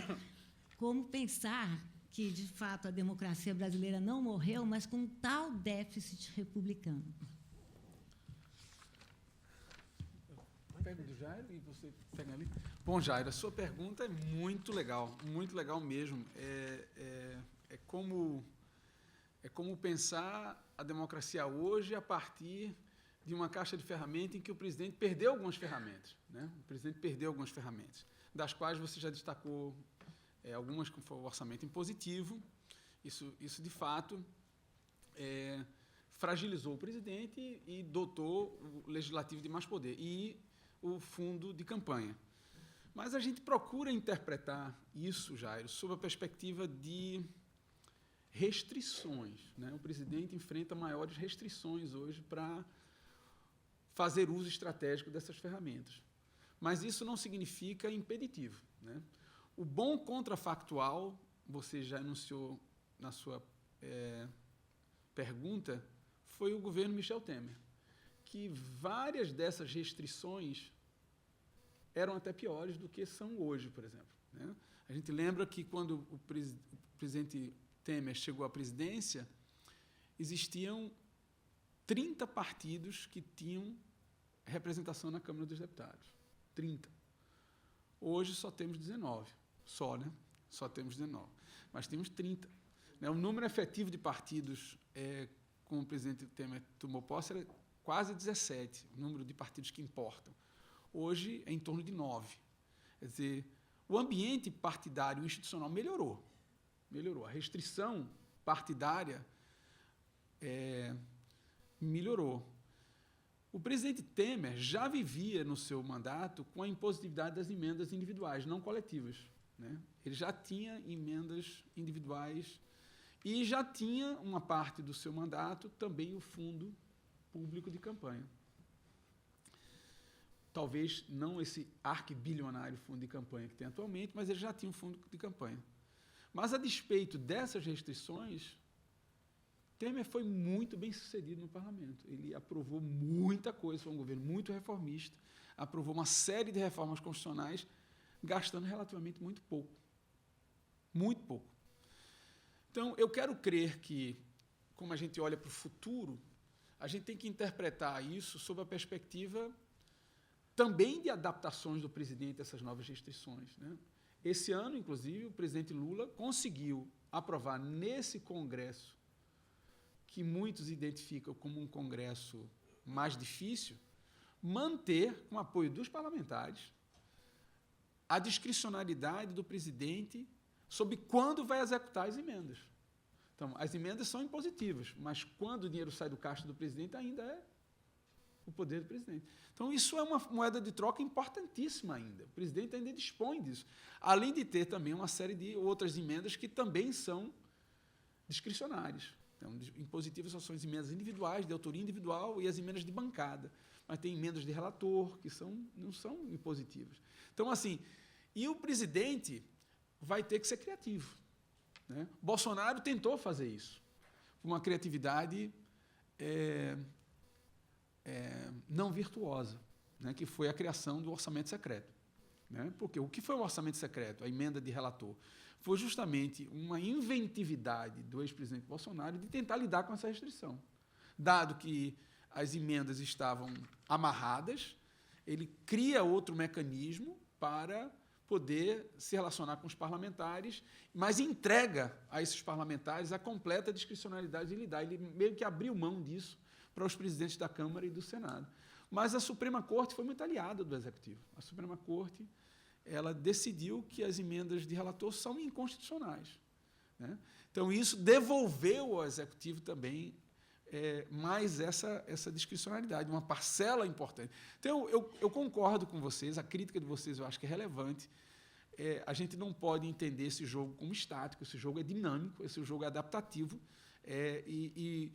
como pensar que, de fato, a democracia brasileira não morreu, mas com um tal déficit republicano. Pega do Jairo e você pega ali. Bom, Jairo, a sua pergunta é muito legal mesmo. É como pensar a democracia hoje a partir de uma caixa de ferramentas em que o presidente perdeu algumas ferramentas, né? O presidente perdeu algumas ferramentas, das quais você já destacou algumas com o orçamento impositivo. Isso de fato, fragilizou o presidente e dotou o legislativo de mais poder. E o fundo de campanha. Mas a gente procura interpretar isso, Jairo, sob a perspectiva de restrições, né? O presidente enfrenta maiores restrições hoje para fazer uso estratégico dessas ferramentas. Mas isso não significa impeditivo, né? O bom contrafactual, você já enunciou na sua pergunta, foi o governo Michel Temer, que várias dessas restrições eram até piores do que são hoje, por exemplo, né? A gente lembra que, quando o presidente Temer chegou à presidência, existiam 30 partidos que tinham representação na Câmara dos Deputados. 30. Hoje só temos 19. Só temos 19. Mas temos 30. Né? O número efetivo de partidos com o presidente Temer tomou posse era quase 17, o número de partidos que importam. Hoje é em torno de 9. Quer dizer, o ambiente partidário institucional melhorou. A restrição partidária melhorou. O presidente Temer já vivia no seu mandato com a impositividade das emendas individuais, não coletivas, né? Ele já tinha emendas individuais e já tinha uma parte do seu mandato também o fundo público de campanha. Talvez não esse arquibilionário fundo de campanha que tem atualmente, mas ele já tinha um fundo de campanha. Mas, a despeito dessas restrições, Temer foi muito bem sucedido no parlamento. Ele aprovou muita coisa, foi um governo muito reformista, aprovou uma série de reformas constitucionais, gastando relativamente muito pouco. Muito pouco. Então, eu quero crer que, como a gente olha para o futuro, a gente tem que interpretar isso sob a perspectiva também de adaptações do presidente a essas novas restrições, né? Esse ano, inclusive, o presidente Lula conseguiu aprovar nesse Congresso, que muitos identificam como um Congresso mais difícil, manter, com o apoio dos parlamentares, a discricionariedade do presidente sobre quando vai executar as emendas. Então, as emendas são impositivas, mas quando o dinheiro sai do caixa do presidente, ainda é o poder do presidente. Então, isso é uma moeda de troca importantíssima ainda. O presidente ainda dispõe disso. Além de ter também uma série de outras emendas que também são discricionárias. Então, impositivas são as emendas individuais, de autoria individual, e as emendas de bancada. Mas tem emendas de relator, que não são impositivas. Então, assim, e o presidente vai ter que ser criativo, né? Bolsonaro tentou fazer isso, com uma criatividade não virtuosa, né? Que foi a criação do orçamento secreto, né? Porque o que foi o orçamento secreto, a emenda de relator? Foi justamente uma inventividade do ex-presidente Bolsonaro de tentar lidar com essa restrição. Dado que as emendas estavam amarradas, ele cria outro mecanismo para poder se relacionar com os parlamentares, mas entrega a esses parlamentares a completa discricionalidade de lidar. Ele meio que abriu mão disso para os presidentes da Câmara e do Senado. Mas a Suprema Corte foi muito aliada do Executivo. A Suprema Corte ela decidiu que as emendas de relator são inconstitucionais, né? Então, isso devolveu ao Executivo também mais essa discricionalidade, uma parcela importante. Então, eu concordo com vocês, a crítica de vocês eu acho que é relevante. A gente não pode entender esse jogo como estático, esse jogo é dinâmico, esse jogo é adaptativo, e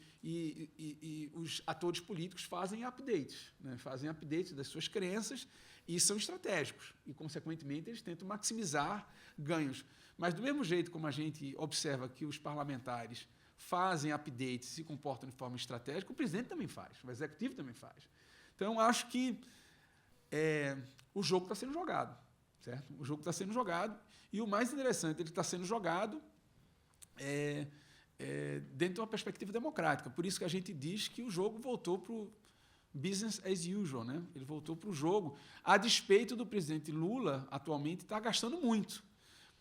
os atores políticos fazem updates, né? Fazem updates das suas crenças e são estratégicos, e, consequentemente, eles tentam maximizar ganhos. Mas, do mesmo jeito como a gente observa que os parlamentares fazem updates, se comportam de forma estratégica, o presidente também faz, o executivo também faz. Então, acho que o jogo está sendo jogado, certo? O jogo está sendo jogado, e o mais interessante, ele está sendo jogado dentro de uma perspectiva democrática. Por isso que a gente diz que o jogo voltou para o business as usual, né? Ele voltou para o jogo, a despeito do presidente Lula, atualmente, estar gastando muito.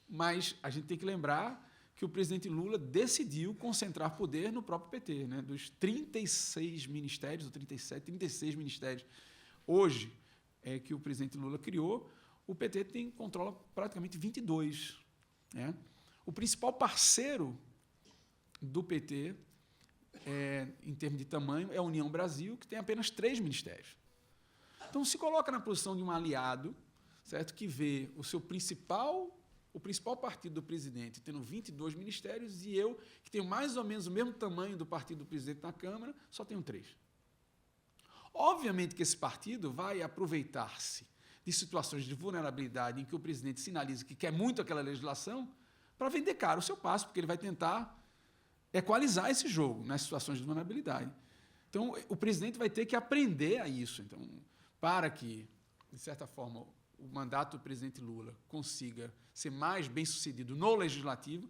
Mas a gente tem que lembrar que o presidente Lula decidiu concentrar poder no próprio PT, né? Dos 36 ministérios, ou 37, 36 ministérios, hoje, que o presidente Lula criou, o PT controla praticamente 22. Né? O principal parceiro do PT, em termos de tamanho, é a União Brasil, que tem apenas 3 ministérios. Então, se coloca na posição de um aliado, certo? Que vê o principal partido do presidente tendo 22 ministérios, e eu, que tenho mais ou menos o mesmo tamanho do partido do presidente na Câmara, só tenho 3. Obviamente que esse partido vai aproveitar-se de situações de vulnerabilidade em que o presidente sinaliza que quer muito aquela legislação para vender caro o seu passo, porque ele vai tentar equalizar esse jogo nas situações de vulnerabilidade. Então, o presidente vai ter que aprender a isso. Então, para que, de certa forma, o mandato do presidente Lula consiga ser mais bem-sucedido no legislativo,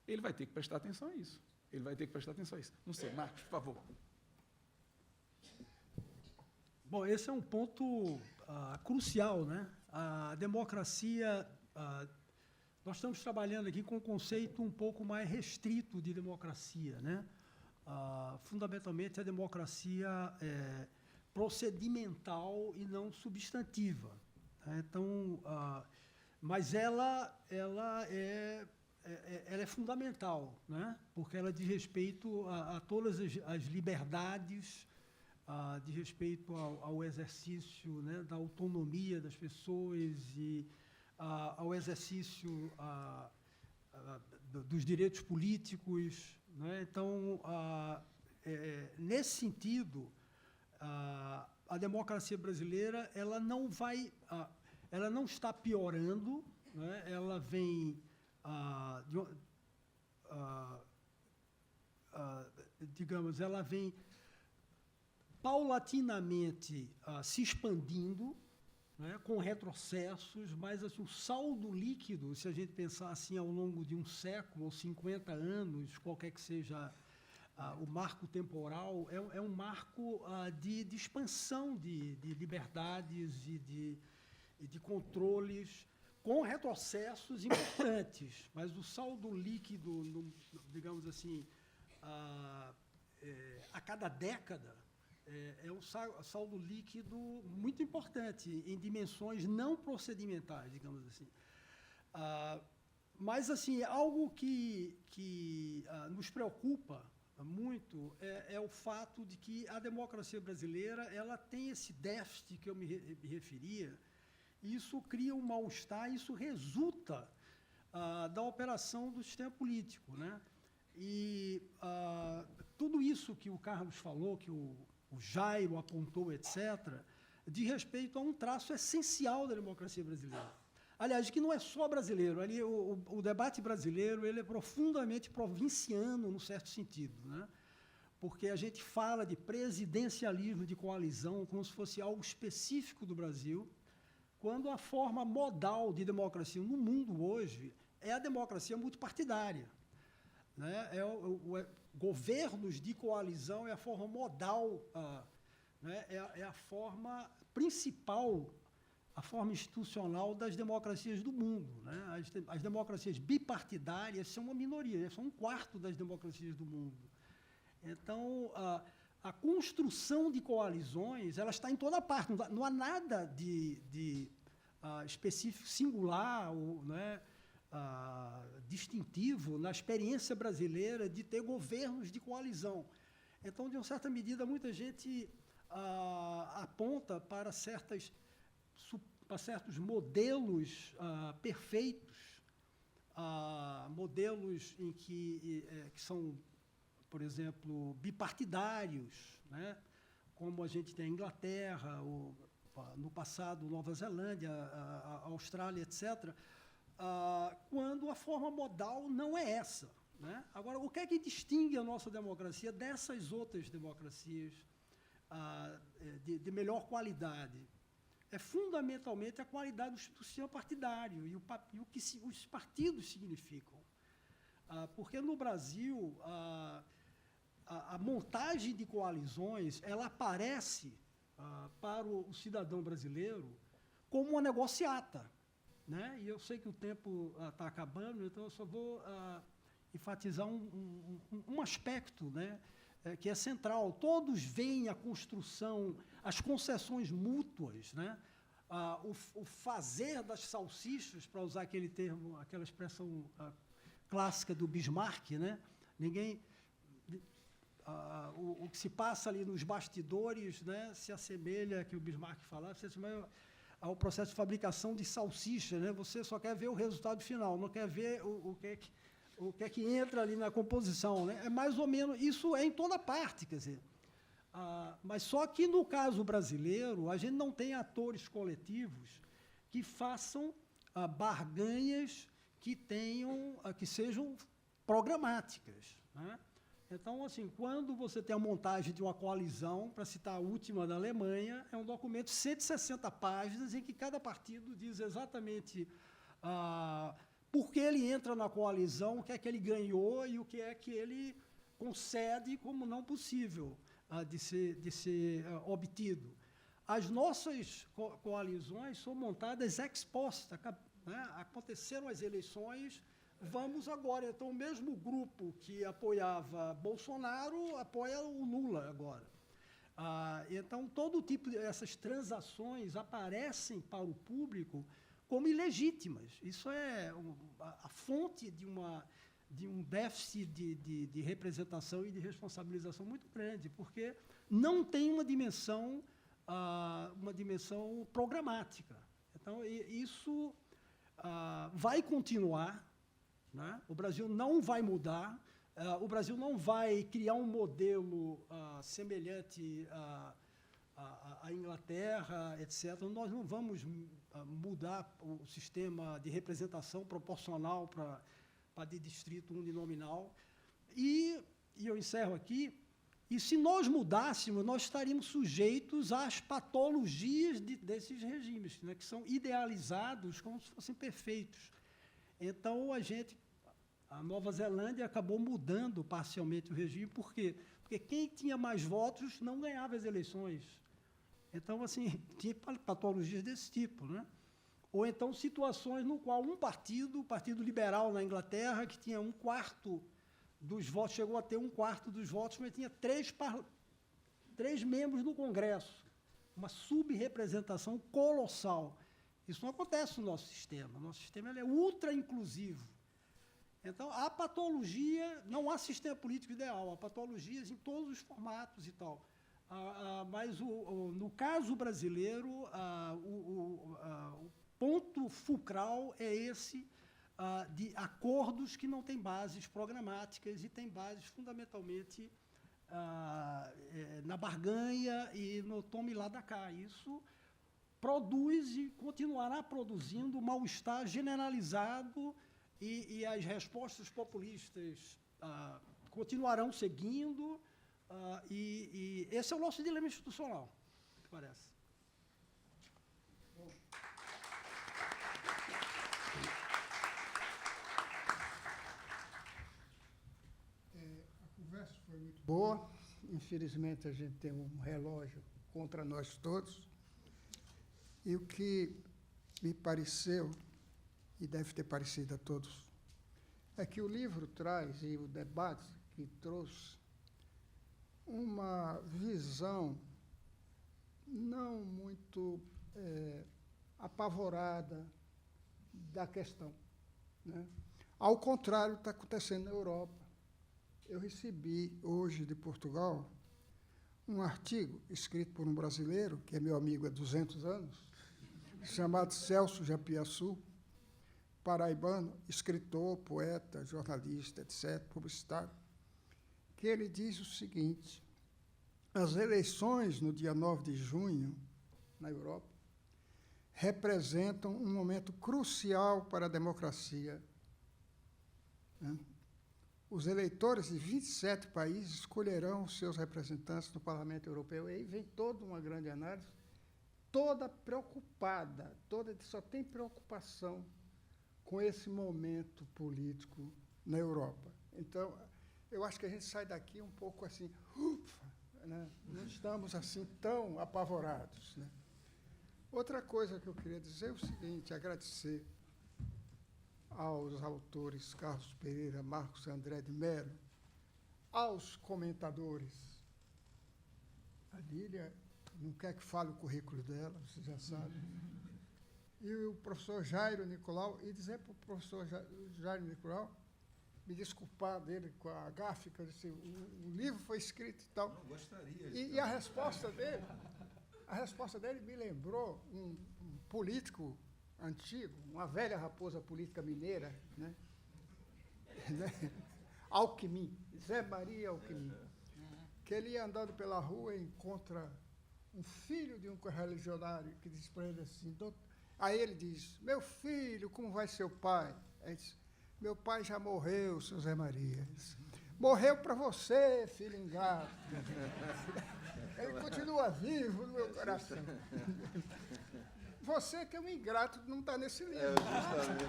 ele vai ter que prestar atenção a isso. Não sei, Marcos, por favor. Bom, esse é um ponto crucial, né? A democracia, nós estamos trabalhando aqui com um conceito um pouco mais restrito de democracia, né? Fundamentalmente, a democracia é procedimental e não substantiva, né? Então, mas ela é fundamental, né? Porque ela diz respeito a todas as liberdades, de respeito ao exercício, né, da autonomia das pessoas e ao exercício dos direitos políticos, né? Então, nesse sentido, a democracia brasileira ela não está piorando, né? Ela vem digamos, ela vem paulatinamente se expandindo, né, com retrocessos, mas assim, o saldo líquido, se a gente pensar assim ao longo de um século ou 50 anos, qualquer que seja o marco temporal, é um marco de expansão de liberdades e de controles, com retrocessos importantes, mas o saldo líquido, digamos assim, a cada década, é um saldo líquido muito importante, em dimensões não procedimentais, digamos assim. Mas, assim, algo que nos preocupa muito é o fato de que a democracia brasileira ela tem esse déficit que eu me referia. Isso cria um mal-estar, isso resulta da operação do sistema político, né? E tudo isso que o Carlos falou, que o Jairo apontou, etc., diz respeito a um traço essencial da democracia brasileira. Aliás, que não é só brasileiro. Ali, o debate brasileiro ele é profundamente provinciano, num certo sentido, né? Porque a gente fala de presidencialismo de coalizão como se fosse algo específico do Brasil, quando a forma modal de democracia no mundo hoje é a democracia multipartidária, né? Governos de coalizão é a forma modal, né? É a forma principal, a forma institucional das democracias do mundo, né? As democracias bipartidárias são uma minoria, são 1/4 das democracias do mundo. Então, a construção de coalizões ela está em toda parte, não há nada de específico, singular, ou, né, distintivo na experiência brasileira de ter governos de coalizão. Então, de uma certa medida, muita gente aponta para certos modelos perfeitos, modelos em que são, por exemplo, bipartidários, né? Como a gente tem a Inglaterra, no passado Nova Zelândia, a Austrália, etc., quando a forma modal não é essa, né? Agora, o que é que distingue a nossa democracia dessas outras democracias de melhor qualidade? É fundamentalmente a qualidade do sistema partidário e o que os partidos significam. Porque no Brasil, a montagem de coalizões ela aparece para o cidadão brasileiro como uma negociata, né? E eu sei que o tempo está acabando, então eu só vou enfatizar um aspecto, né, que é central. Todos veem a construção, as concessões mútuas, né? O fazer das salsichas, para usar aquele termo, aquela expressão clássica do Bismarck, né? O que se passa ali nos bastidores, né, se assemelha, que o Bismarck falava, se assemelha ao processo de fabricação de salsicha, né? Você só quer ver o resultado final, não quer ver o que é que entra ali na composição, né? É mais ou menos, isso é em toda parte, quer dizer. Mas só que, no caso brasileiro, a gente não tem atores coletivos que façam barganhas que sejam programáticas, né? Então, assim, quando você tem a montagem de uma coalizão, para citar a última da Alemanha, é um documento de 160 páginas em que cada partido diz exatamente por que ele entra na coalizão, o que é que ele ganhou e o que é que ele concede como não possível de ser obtido. As nossas coalizões são montadas ex post, né? Aconteceram as eleições, vamos agora. Então, o mesmo grupo que apoiava Bolsonaro apoia o Lula agora. Então, todo tipo dessas transações aparecem para o público como ilegítimas. Isso é a fonte de um déficit de representação e de responsabilização muito grande, porque não tem uma dimensão programática. Então, isso vai continuar, né? O Brasil não vai mudar, o Brasil não vai criar um modelo semelhante à Inglaterra, etc. Nós não vamos mudar o sistema de representação proporcional para de distrito uninominal. E eu encerro aqui, E, se nós mudássemos, nós estaríamos sujeitos às patologias desses regimes, né, que são idealizados como se fossem perfeitos. Então, a Nova Zelândia acabou mudando parcialmente o regime. Por quê? Porque quem tinha mais votos não ganhava as eleições. Então, assim, tinha patologias desse tipo, né? Ou então situações no qual o Partido Liberal na Inglaterra, que tinha 1/4 dos votos, chegou a ter 1/4 dos votos, mas tinha 3 membros no Congresso. Uma subrepresentação colossal. Isso não acontece no nosso sistema. O nosso sistema ele é ultra inclusivo. Então, há patologia, não há sistema político ideal, há patologias em todos os formatos e tal. Mas, no caso brasileiro, o ponto fulcral é esse, de acordos que não têm bases programáticas e têm bases, fundamentalmente, na barganha e no tome lá da cá. Isso produz e continuará produzindo mal-estar generalizado, e as respostas populistas continuarão seguindo, e esse é o nosso dilema institucional, me parece. A conversa foi muito boa. Infelizmente, a gente tem um relógio contra nós todos. E o que me pareceu, e deve ter parecido a todos, é que o livro traz, e o debate que trouxe, uma visão não muito apavorada da questão, né? Ao contrário, está acontecendo na Europa. Eu recebi hoje de Portugal um artigo escrito por um brasileiro, que é meu amigo há 200 anos, chamado Celso Japiaçu, paraibano, escritor, poeta, jornalista, etc., publicitário, que ele diz o seguinte: as eleições no dia 9 de junho, na Europa, representam um momento crucial para a democracia, né? Os eleitores de 27 países escolherão seus representantes no Parlamento Europeu. E aí vem toda uma grande análise, toda preocupada, só tem preocupação com esse momento político na Europa. Então, eu acho que a gente sai daqui um pouco assim, ufa, né? Não estamos assim tão apavorados, né? Outra coisa que eu queria dizer é o seguinte: agradecer aos autores Carlos Pereira, Marcos André de Mello, aos comentadores. A Lília não quer que fale o currículo dela, você já sabe. E o professor Jairo Nicolau, e dizer para o professor Jairo Nicolau me desculpar dele com a gafe, que eu disse, o livro foi escrito e tal. Não gostaria. E a resposta dele me lembrou um político antigo, uma velha raposa política mineira, né? Alckmin, Zé Maria Alckmin, que ele ia andando pela rua e encontra um filho de um correligionário que diz para ele assim, aí ele diz, meu filho, como vai seu pai? Aí diz, meu pai já morreu, seu Zé Maria. Diz, morreu para você, filho ingrato. Ele continua vivo no meu coração. Você que é um ingrato, não está nesse livro. Justamente.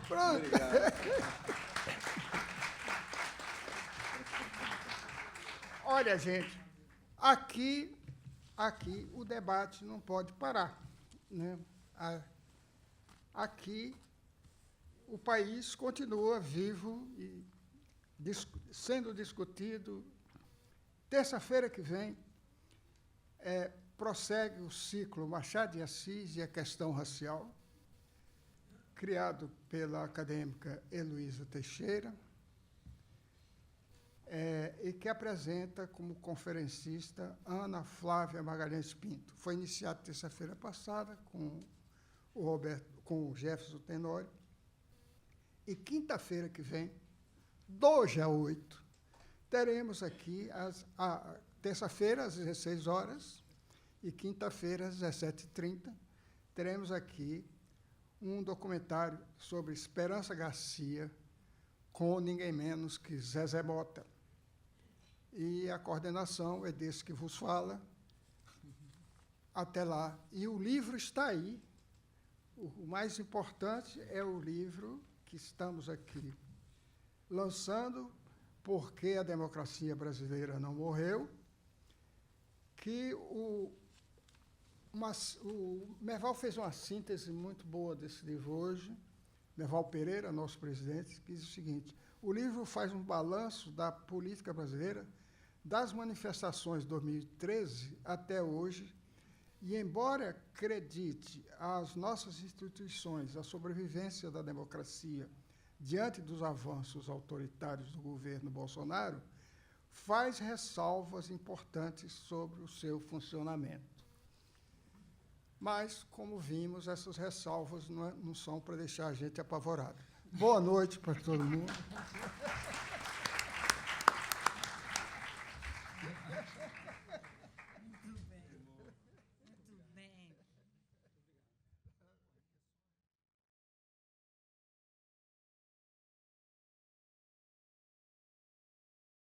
Pronto. Obrigado. Olha, gente, aqui o debate não pode parar, né? Aqui o país continua vivo e sendo discutido. Terça-feira que vem prossegue o ciclo Machado de Assis e a questão racial, criado pela acadêmica Heloísa Teixeira, e que apresenta como conferencista Ana Flávia Magalhães Pinto. Foi iniciado terça-feira passada com o Jefferson Tenório, e quinta-feira que vem, 2/8, teremos aqui, terça-feira, às 16 horas, e quinta-feira, às 17h30, teremos aqui um documentário sobre Esperança Garcia, com ninguém menos que Zezé Mota. e a coordenação é desse que vos fala. Até lá. E o livro está aí. O mais importante é o livro que estamos aqui lançando, Porque a Democracia Brasileira Não Morreu, que o Merval fez uma síntese muito boa desse livro hoje. Merval Pereira, nosso presidente, diz o seguinte: o livro faz um balanço da política brasileira das manifestações de 2013 até hoje, e, embora acredite às nossas instituições a sobrevivência da democracia diante dos avanços autoritários do governo Bolsonaro, faz ressalvas importantes sobre o seu funcionamento. Mas, como vimos, essas ressalvas não são para deixar a gente apavorado. Boa noite para todo mundo.